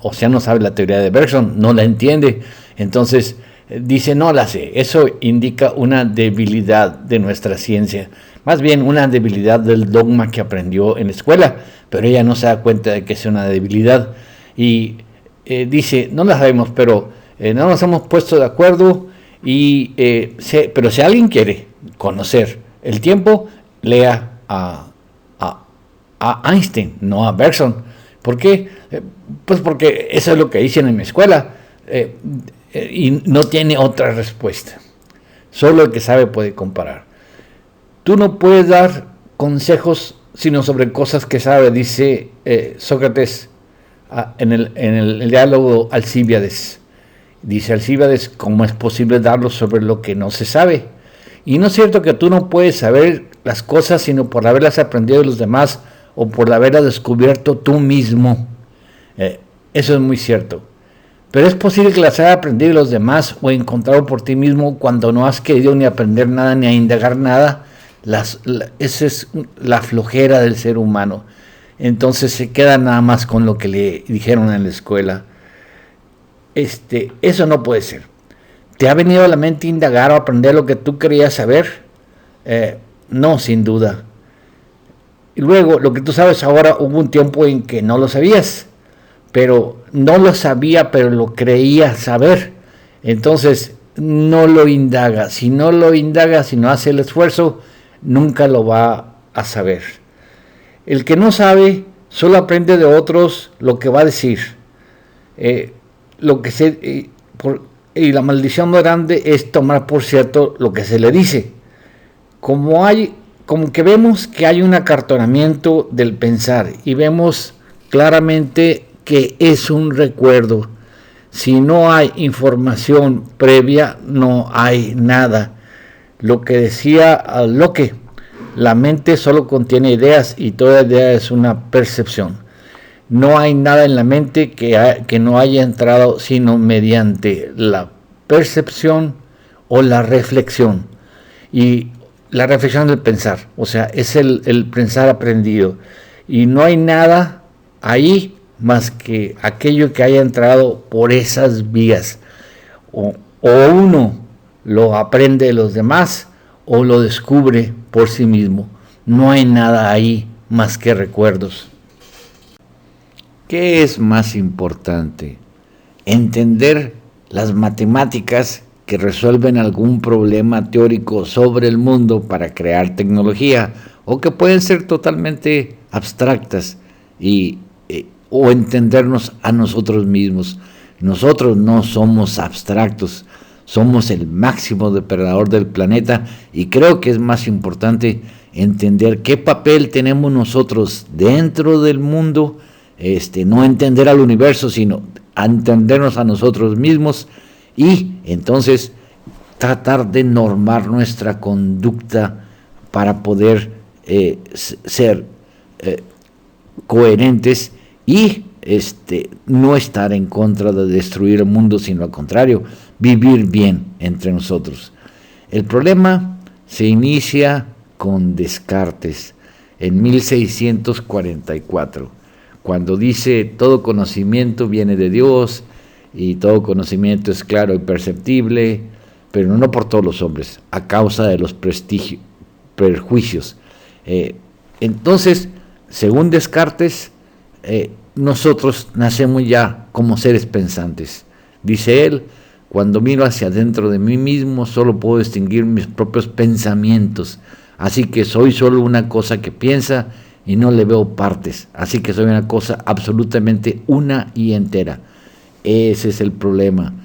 o sea, no sabe la teoría de Bergson, no la entiende. Entonces dice: no la sé. Eso indica una debilidad de nuestra ciencia, más bien una debilidad del dogma que aprendió en la escuela, pero ella no se da cuenta de que es una debilidad. Y dice: no la sabemos, pero no nos hemos puesto de acuerdo. Pero si alguien quiere conocer el tiempo, lea a Einstein, no a Bergson. ¿Por qué? Pues porque eso es lo que dicen en mi escuela y no tiene otra respuesta. Solo el que sabe puede comparar. Tú no puedes dar consejos sino sobre cosas que sabe, dice Sócrates en el diálogo Alcíbiades. Dice Alcíbiades: ¿cómo es posible darlo sobre lo que no se sabe? Y no es cierto que tú no puedes saber las cosas sino por haberlas aprendido de los demás o por haberla descubierto tú mismo. Eso es muy cierto. Pero es posible que las hayas aprendido de los demás o encontrado por ti mismo cuando no has querido ni aprender nada ni a indagar nada. Esa es la flojera del ser humano. Entonces se queda nada más con lo que le dijeron en la escuela. Eso no puede ser. ¿Te ha venido a la mente indagar o aprender lo que tú querías saber? No, sin duda. Y luego, lo que tú sabes ahora, hubo un tiempo en que no lo sabías, pero no lo sabía, pero lo creía saber. Entonces, no lo indaga. Si no lo indaga, si no hace el esfuerzo, nunca lo va a saber. El que no sabe, solo aprende de otros lo que va a decir. Y la maldición más grande es tomar por cierto lo que se le dice. Como que vemos que hay un acartonamiento del pensar y vemos claramente que es un recuerdo. Si no hay información previa, no hay nada. Lo que decía Locke, la mente solo contiene ideas y toda idea es una percepción. No hay nada en la mente que no haya entrado sino mediante la percepción o la reflexión. Y la reflexión del pensar, o sea, es el pensar aprendido. Y no hay nada ahí más que aquello que haya entrado por esas vías. O uno lo aprende de los demás o lo descubre por sí mismo. No hay nada ahí más que recuerdos. ¿Qué es más importante? ¿Entender las matemáticas que resuelven algún problema teórico sobre el mundo para crear tecnología, o que pueden ser totalmente abstractas, o entendernos a nosotros mismos? Nosotros no somos abstractos, somos el máximo depredador del planeta, y creo que es más importante entender qué papel tenemos nosotros dentro del mundo, no entender al universo, sino a entendernos a nosotros mismos, y entonces tratar de normar nuestra conducta para poder ser coherentes y no estar en contra de destruir el mundo, sino al contrario, vivir bien entre nosotros. El problema se inicia con Descartes en 1644, cuando dice: todo conocimiento viene de Dios y todo conocimiento es claro y perceptible, pero no por todos los hombres, a causa de los perjuicios. Entonces, según Descartes, nosotros nacemos ya como seres pensantes. Dice él: cuando miro hacia adentro de mí mismo, solo puedo distinguir mis propios pensamientos, así que soy solo una cosa que piensa y no le veo partes, así que soy una cosa absolutamente una y entera. Ese es el problema.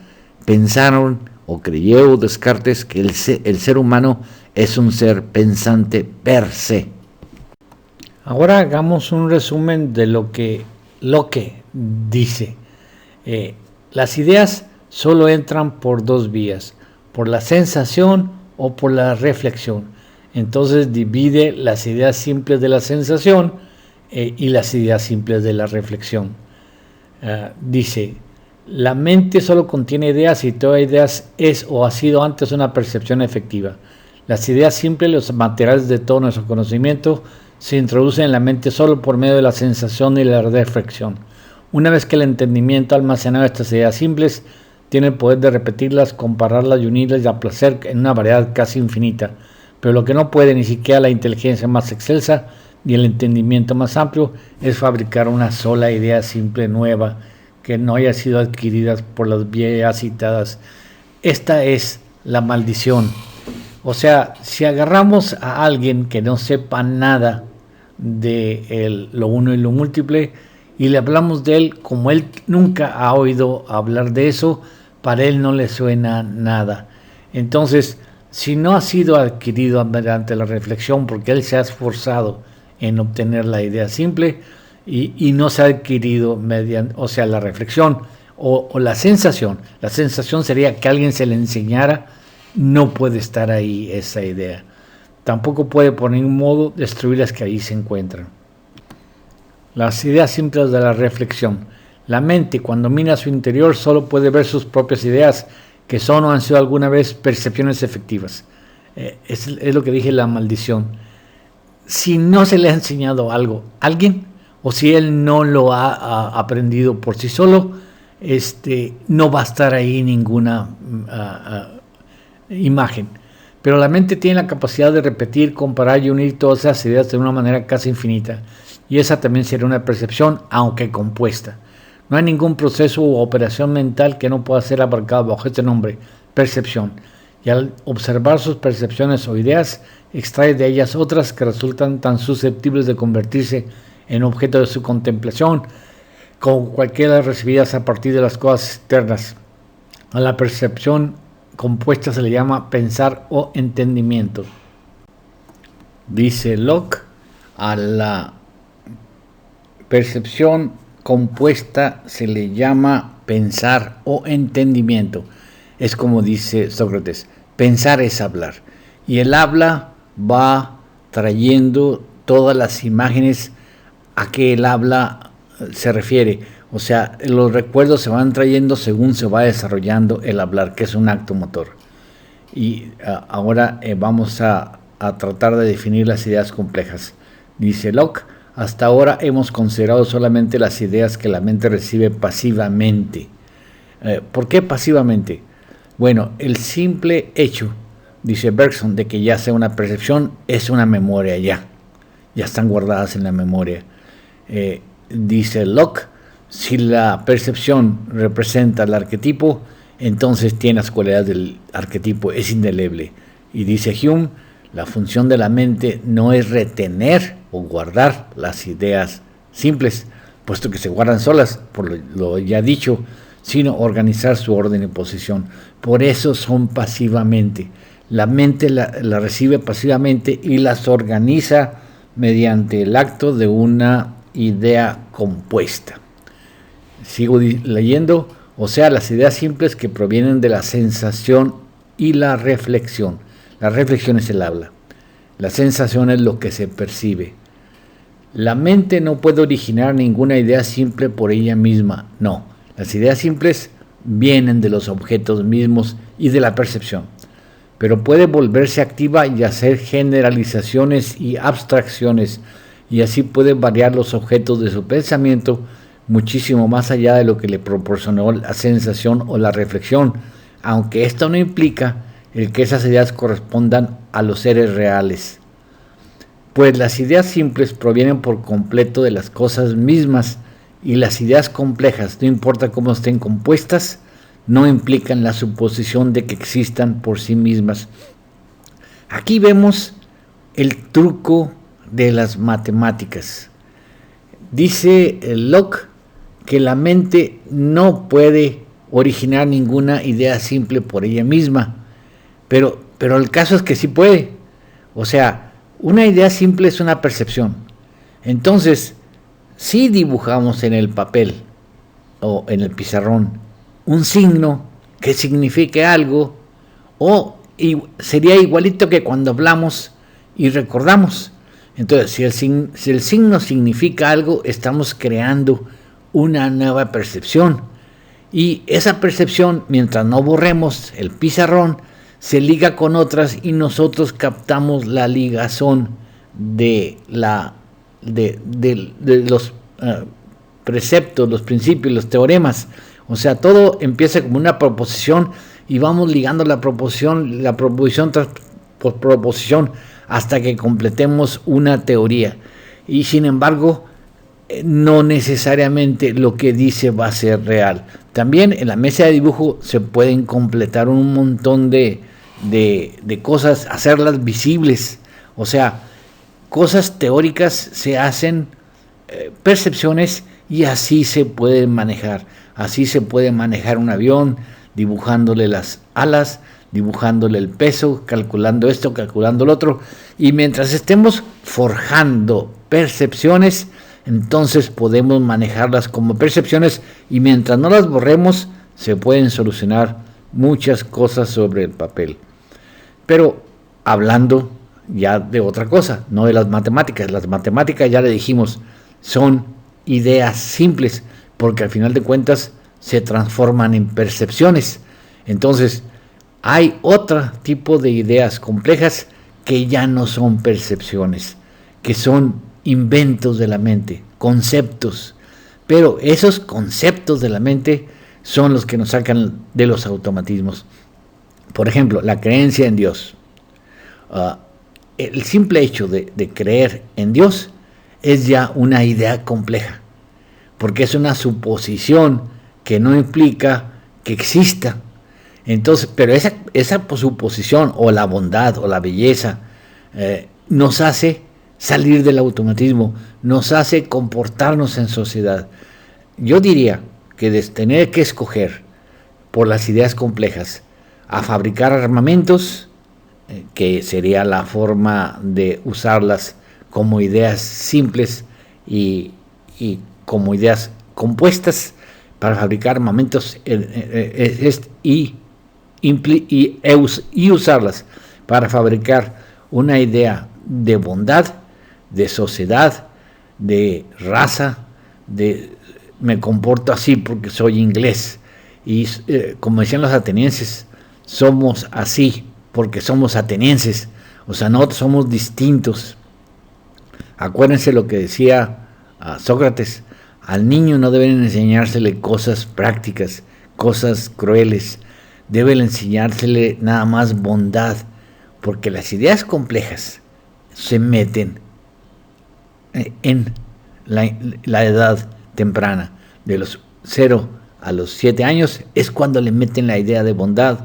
Pensaron o creyó Descartes que el ser humano es un ser pensante per se. Ahora hagamos un resumen de lo que Locke dice. Las ideas solo entran por dos vías: por la sensación o por la reflexión. Entonces divide las ideas simples de la sensación y las ideas simples de la reflexión. Dice: la mente solo contiene ideas y toda idea es o ha sido antes una percepción efectiva. Las ideas simples, los materiales de todo nuestro conocimiento, se introducen en la mente solo por medio de la sensación y la reflexión. Una vez que el entendimiento ha almacenado estas ideas simples, tiene el poder de repetirlas, compararlas y unirlas a placer en una variedad casi infinita. Pero lo que no puede ni siquiera la inteligencia más excelsa ni el entendimiento más amplio es fabricar una sola idea simple nueva que no haya sido adquirida por las vías citadas. Esta es la maldición. O sea, si agarramos a alguien que no sepa nada de lo uno y lo múltiple y le hablamos de él como él nunca ha oído hablar de eso, para él no le suena nada. Entonces, si no ha sido adquirido mediante la reflexión, porque él se ha esforzado en obtener la idea simple y no se ha adquirido mediante, o sea, la reflexión o la sensación sería que alguien se le enseñara, no puede estar ahí esa idea. Tampoco puede por ningún modo destruir las que ahí se encuentran. Las ideas simples de la reflexión. La mente, cuando mira a su interior, solo puede ver sus propias ideas, que son o han sido alguna vez percepciones efectivas. Es lo que dije, la maldición. Si no se le ha enseñado algo a alguien, o si él no lo ha aprendido por sí solo, no va a estar ahí ninguna imagen. Pero la mente tiene la capacidad de repetir, comparar y unir todas esas ideas de una manera casi infinita. Y esa también sería una percepción, aunque compuesta. No hay ningún proceso u operación mental que no pueda ser abarcado bajo este nombre, percepción. Y al observar sus percepciones o ideas, extrae de ellas otras que resultan tan susceptibles de convertirse en objeto de su contemplación como cualquiera recibidas a partir de las cosas externas. A la percepción compuesta se le llama pensar o entendimiento. Dice Locke, a la percepción compuesta se le llama pensar o entendimiento. Es como dice Sócrates, pensar es hablar. Y el habla va trayendo todas las imágenes a que el habla se refiere. O sea, los recuerdos se van trayendo según se va desarrollando el hablar, que es un acto motor. Y ahora vamos a tratar de definir las ideas complejas. Dice Locke, hasta ahora hemos considerado solamente las ideas que la mente recibe pasivamente. ¿Por qué pasivamente? Bueno, el simple hecho, dice Bergson, de que ya sea una percepción, es una memoria ya están guardadas en la memoria. Dice Locke, si la percepción representa el arquetipo, entonces tiene las cualidades del arquetipo, es indeleble. Y dice Hume, la función de la mente no es retener o guardar las ideas simples, puesto que se guardan solas, por lo ya dicho, sino organizar su orden y posición. Por eso son pasivamente. La mente la recibe pasivamente y las organiza mediante el acto de una idea compuesta. Sigo leyendo, o sea, las ideas simples que provienen de la sensación y la reflexión. La reflexión es el habla. La sensación es lo que se percibe. La mente no puede originar ninguna idea simple por ella misma, no. Las ideas simples vienen de los objetos mismos y de la percepción, pero puede volverse activa y hacer generalizaciones y abstracciones, y así puede variar los objetos de su pensamiento muchísimo más allá de lo que le proporcionó la sensación o la reflexión, aunque esto no implica el que esas ideas correspondan a los seres reales. Pues las ideas simples provienen por completo de las cosas mismas, y las ideas complejas, no importa cómo estén compuestas, no implican la suposición de que existan por sí mismas. Aquí vemos el truco de las matemáticas. Dice Locke que la mente no puede originar ninguna idea simple por ella misma, pero el caso es que sí puede. O sea, una idea simple es una percepción. Entonces, si dibujamos en el papel o en el pizarrón un signo que signifique algo, sería igualito que cuando hablamos y recordamos. Entonces, si el signo significa algo, estamos creando una nueva percepción. Y esa percepción, mientras no borremos el pizarrón, se liga con otras y nosotros captamos la ligazón de los preceptos, los principios, los teoremas. O sea, todo empieza como una proposición y vamos ligando la proposición tras proposición hasta que completemos una teoría. Y sin embargo, no necesariamente lo que dice va a ser real. También en la mesa de dibujo se pueden completar un montón de cosas, hacerlas visibles. O sea, cosas teóricas se hacen percepciones y así se pueden manejar. Así se puede manejar un avión, dibujándole las alas, dibujándole el peso, calculando esto, calculando lo otro. Y mientras estemos forjando percepciones, entonces podemos manejarlas como percepciones, y mientras no las borremos, se pueden solucionar muchas cosas sobre el papel. Pero hablando ya de otra cosa, no de las matemáticas. Las matemáticas, ya le dijimos, son ideas simples, porque al final de cuentas se transforman en percepciones. Entonces, hay otro tipo de ideas complejas que ya no son percepciones, que son inventos de la mente, conceptos. Pero esos conceptos de la mente son los que nos sacan de los automatismos. Por ejemplo, la creencia en Dios. El simple hecho de creer en Dios es ya una idea compleja, porque es una suposición que no implica que exista. Entonces, pero esa suposición, o la bondad, o la belleza, nos hace salir del automatismo, nos hace comportarnos en sociedad. Yo diría que de tener que escoger por las ideas complejas a fabricar armamentos, que sería la forma de usarlas como ideas simples y como ideas compuestas para fabricar armamentos y usarlas para fabricar una idea de bondad, de sociedad, de raza, de me comporto así porque soy inglés, y como decían los atenienses, somos así porque somos atenienses, o sea, nosotros somos distintos. Acuérdense lo que decía Sócrates: al niño no deben enseñársele cosas prácticas, cosas crueles, deben enseñársele nada más bondad, porque las ideas complejas se meten en la edad temprana, de los 0 a los 7 años, es cuando le meten la idea de bondad,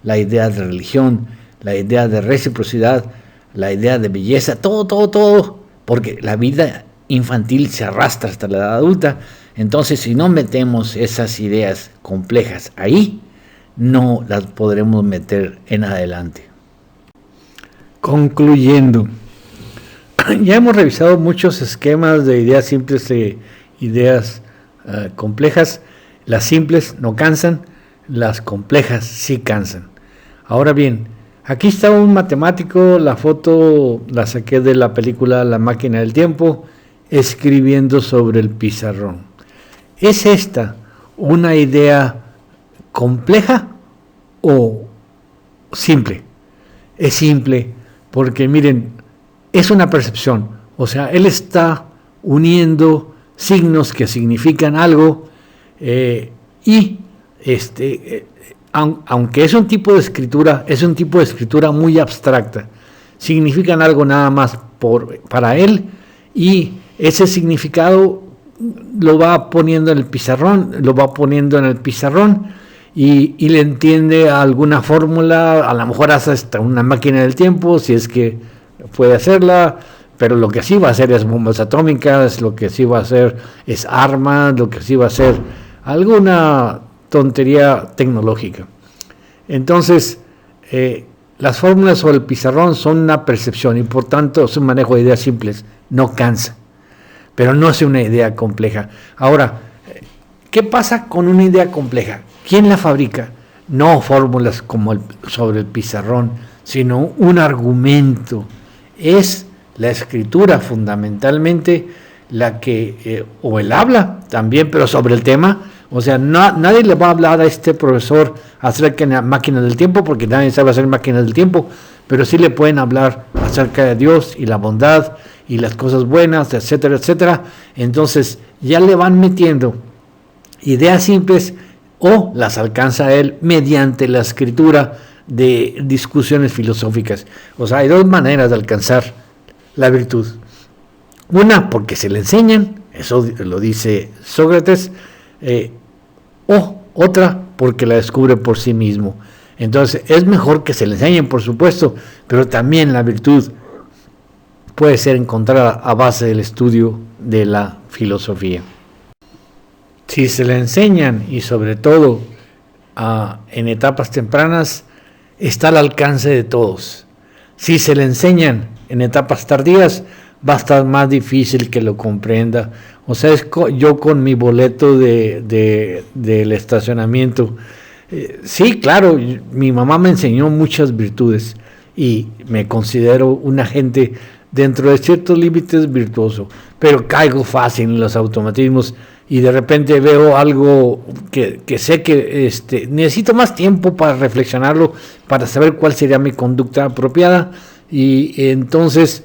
la idea de religión, la idea de reciprocidad, la idea de belleza, todo, porque la vida infantil se arrastra hasta la edad adulta. Entonces, si no metemos esas ideas complejas ahí, no las podremos meter en adelante. Concluyendo, ya hemos revisado muchos esquemas de ideas simples e ideas complejas. Las simples no cansan, las complejas sí cansan. Ahora bien, aquí está un matemático, la foto la saqué de la película La máquina del tiempo, escribiendo sobre el pizarrón. ¿Es esta una idea compleja o simple? Es simple, porque miren, es una percepción. O sea, él está uniendo signos que significan algo, aunque es un tipo de escritura, muy abstracta, significan algo nada más para él, y ese significado lo va poniendo en el pizarrón, y le entiende alguna fórmula, a lo mejor hace hasta una máquina del tiempo, si es que puede hacerla, pero lo que sí va a hacer es bombas atómicas, lo que sí va a hacer es armas, lo que sí va a hacer alguna tontería tecnológica. Entonces, las fórmulas sobre el pizarrón son una percepción, y por tanto es un manejo de ideas simples, no cansa, pero no es una idea compleja. Ahora, ¿qué pasa con una idea compleja? ¿Quién la fabrica? No fórmulas como sobre el pizarrón, sino un argumento. Es la escritura fundamentalmente la que, o el habla también, pero sobre el tema. O sea, nadie le va a hablar a este profesor acerca de la máquina del tiempo, porque nadie sabe hacer máquinas del tiempo, pero sí le pueden hablar acerca de Dios y la bondad y las cosas buenas, etcétera, etcétera. Entonces ya le van metiendo ideas simples, o las alcanza él mediante la escritura de discusiones filosóficas. O sea, hay dos maneras de alcanzar la virtud. Una, porque se le enseñan, eso lo dice Sócrates, o otra, porque la descubre por sí mismo. Entonces, es mejor que se le enseñen, por supuesto, pero también la virtud puede ser encontrada a base del estudio de la filosofía. Si se le enseñan, y sobre todo en etapas tempranas, está al alcance de todos. Si se le enseñan en etapas tardías, va a estar más difícil que lo comprenda. O sea, yo con mi boleto del estacionamiento, sí, claro, mi mamá me enseñó muchas virtudes y me considero una gente dentro de ciertos límites virtuoso, pero caigo fácil en los automatismos y de repente veo algo que sé que necesito más tiempo para reflexionarlo, para saber cuál sería mi conducta apropiada, y entonces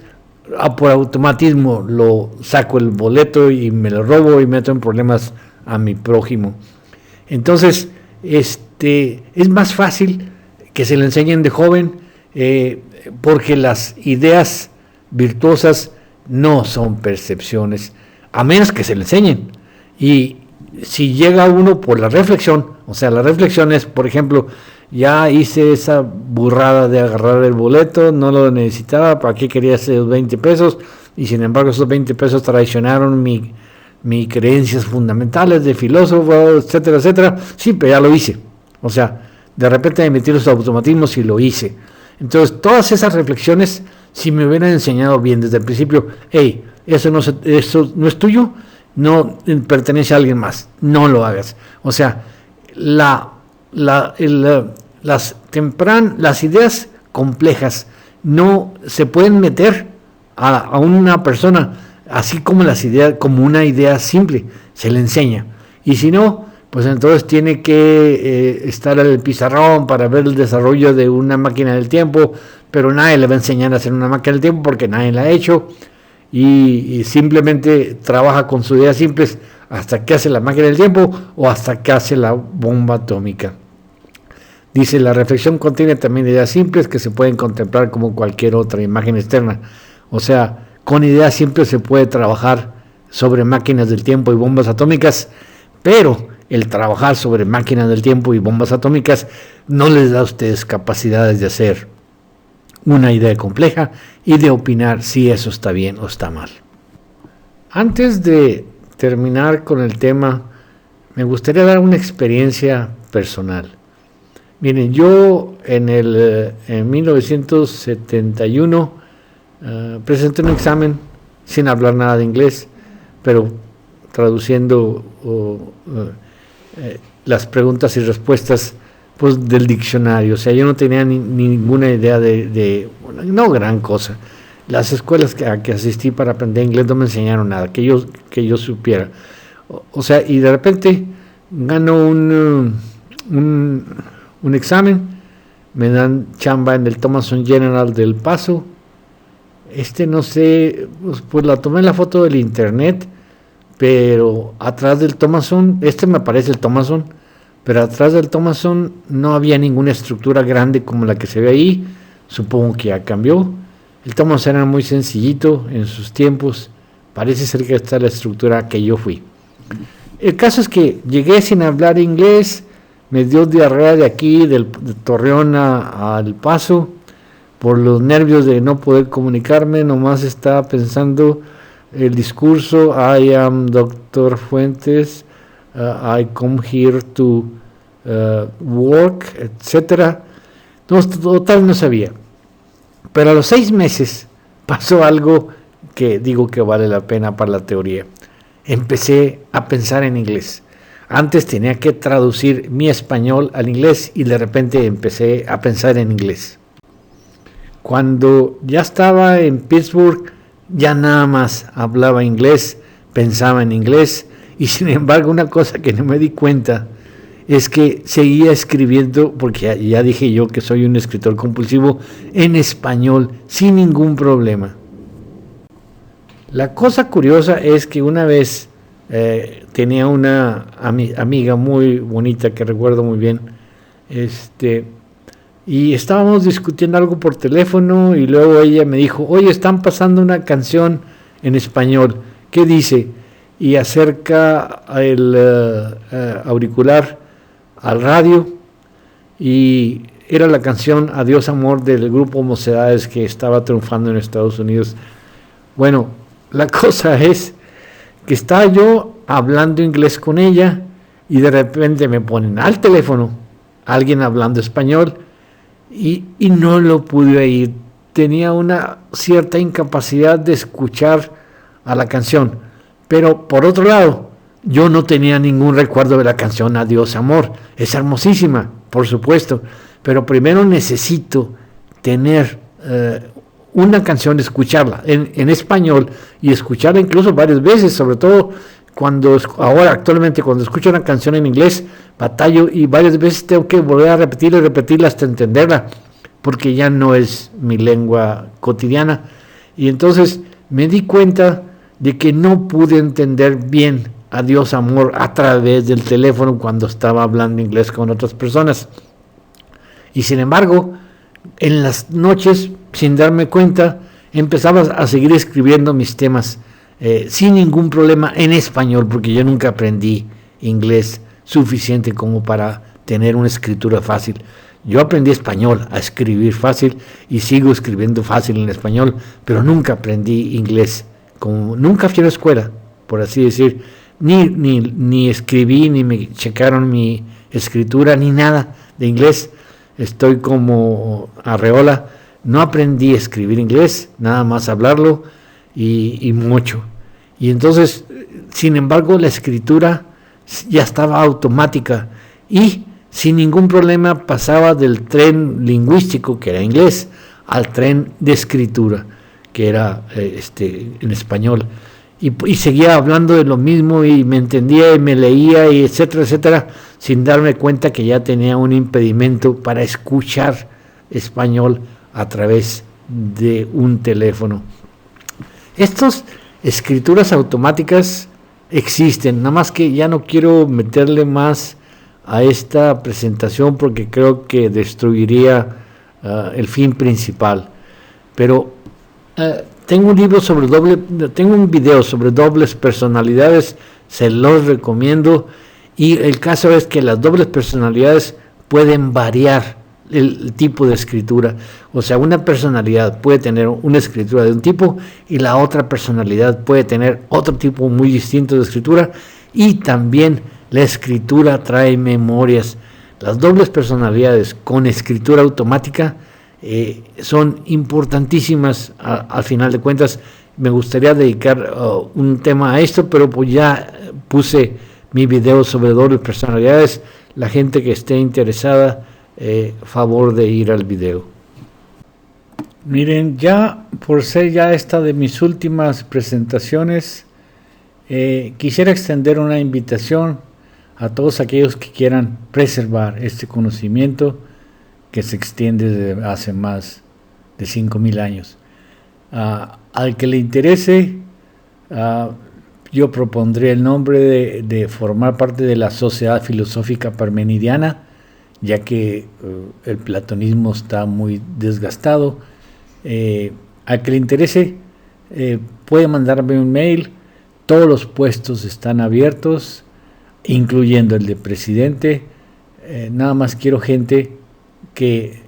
por automatismo lo saco el boleto y me lo robo y meto en problemas a mi prójimo. Entonces es más fácil que se le enseñen de joven, porque las ideas virtuosas no son percepciones, a menos que se le enseñen. Y si llega uno por la reflexión, o sea, la reflexión es, por ejemplo, ya hice esa burrada de agarrar el boleto, no lo necesitaba, ¿para qué quería esos 20 pesos? Y sin embargo esos 20 pesos traicionaron mis creencias fundamentales de filósofo, etcétera, etcétera. Sí, pero ya lo hice. O sea, de repente me metí los automatismos y lo hice. Entonces, todas esas reflexiones, si me hubieran enseñado bien desde el principio, hey, eso no es tuyo, no pertenece a alguien más, no lo hagas. O sea, las ideas complejas no se pueden meter a una persona, así como como una idea simple, se le enseña. Y si no, pues entonces tiene que estar en el pizarrón para ver el desarrollo de una máquina del tiempo, pero nadie le va a enseñar a hacer una máquina del tiempo porque nadie la ha hecho, y simplemente trabaja con sus ideas simples hasta que hace la máquina del tiempo o hasta que hace la bomba atómica. Dice, la reflexión contiene también ideas simples que se pueden contemplar como cualquier otra imagen externa. O sea, con ideas simples se puede trabajar sobre máquinas del tiempo y bombas atómicas, pero el trabajar sobre máquinas del tiempo y bombas atómicas no les da a ustedes capacidades de hacer una idea compleja y de opinar si eso está bien o está mal. Antes de terminar con el tema, me gustaría dar una experiencia personal. Miren, yo en 1971 presenté un examen sin hablar nada de inglés, pero traduciendo las preguntas y respuestas pues del diccionario. O sea, yo no tenía ninguna idea no gran cosa. Las escuelas a que asistí para aprender inglés no me enseñaron nada que yo supiera. O sea, y de repente gano un examen, me dan chamba en el Thomason General del Paso. No sé, pues la tomé la foto del internet, pero atrás del Thomason, me aparece el Thomason, pero atrás del Thomason no había ninguna estructura grande como la que se ve ahí. Supongo que ya cambió. El Thomason era muy sencillito en sus tiempos. Parece ser que esta es la estructura que yo fui. El caso es que llegué sin hablar inglés, me dio diarrea de aquí, de Torreón al Paso, por los nervios de no poder comunicarme. Nomás estaba pensando el discurso, I am Dr. Fuentes, I come here to work, etc. Total no sabía. Pero a los 6 meses pasó algo que digo que vale la pena para la teoría. Empecé a pensar en inglés. Antes tenía que traducir mi español al inglés y de repente empecé a pensar en inglés. Cuando ya estaba en Pittsburgh, ya nada más hablaba inglés, pensaba en inglés, y sin embargo una cosa que no me di cuenta es que seguía escribiendo, porque ya dije yo que soy un escritor compulsivo, en español sin ningún problema. La cosa curiosa es que una vez tenía una amiga muy bonita que recuerdo muy bien, y estábamos discutiendo algo por teléfono y luego ella me dijo, oye, están pasando una canción en español, ¿qué dice? Y acerca el auricular al radio y era la canción Adiós Amor del grupo Mocedades que estaba triunfando en Estados Unidos. Bueno, la cosa es que estaba yo hablando inglés con ella y de repente me ponen al teléfono alguien hablando español y no lo pude oír. Tenía una cierta incapacidad de escuchar a la canción, pero por otro lado yo no tenía ningún recuerdo de la canción Adiós Amor. Es hermosísima, por supuesto, pero primero necesito tener una canción, escucharla en español y escucharla incluso varias veces, sobre todo ahora actualmente cuando escucho una canción en inglés, batallo y varias veces tengo que volver a repetirla y repetirla hasta entenderla, porque ya no es mi lengua cotidiana. Y entonces me di cuenta de que no pude entender bien a Dios Amor a través del teléfono cuando estaba hablando inglés con otras personas. Y sin embargo, en las noches, sin darme cuenta, empezaba a seguir escribiendo mis temas sin ningún problema en español, porque yo nunca aprendí inglés suficiente como para tener una escritura fácil. Yo aprendí español a escribir fácil y sigo escribiendo fácil en español, pero nunca aprendí inglés. Nunca fui a la escuela, por así decir, ni escribí, ni me checaron mi escritura, ni nada de inglés. Estoy como Arreola, no aprendí a escribir inglés, nada más hablarlo y mucho. Y entonces, sin embargo, la escritura ya estaba automática y sin ningún problema pasaba del tren lingüístico, que era inglés, al tren de escritura, que era en español. Y seguía hablando de lo mismo y me entendía y me leía y etcétera, etcétera, sin darme cuenta que ya tenía un impedimento para escuchar español a través de un teléfono. Estas escrituras automáticas existen, nada más que ya no quiero meterle más a esta presentación porque creo que destruiría el fin principal. Pero tengo un video sobre dobles personalidades, se los recomiendo, y el caso es que las dobles personalidades pueden variar el tipo de escritura. O sea, una personalidad puede tener una escritura de un tipo y la otra personalidad puede tener otro tipo muy distinto de escritura, y también la escritura trae memorias. Las dobles personalidades con escritura automática son importantísimas al final de cuentas. Me gustaría dedicar un tema a esto, pero pues ya puse mi video sobre dobles personalidades. La gente que esté interesada, favor de ir al video. Miren, ya por ser ya esta de mis últimas presentaciones, quisiera extender una invitación a todos aquellos que quieran preservar este conocimiento que se extiende desde hace más de 5,000 años. Al que le interese, yo propondré el nombre de formar parte de la Sociedad Filosófica Parmenidiana, ya que el platonismo está muy desgastado. Al que le interese, puede mandarme un mail. Todos los puestos están abiertos, incluyendo el de presidente. Nada más quiero gente que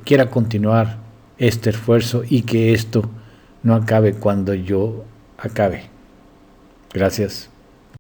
quiera continuar este esfuerzo y que esto no acabe cuando yo acabe. Gracias.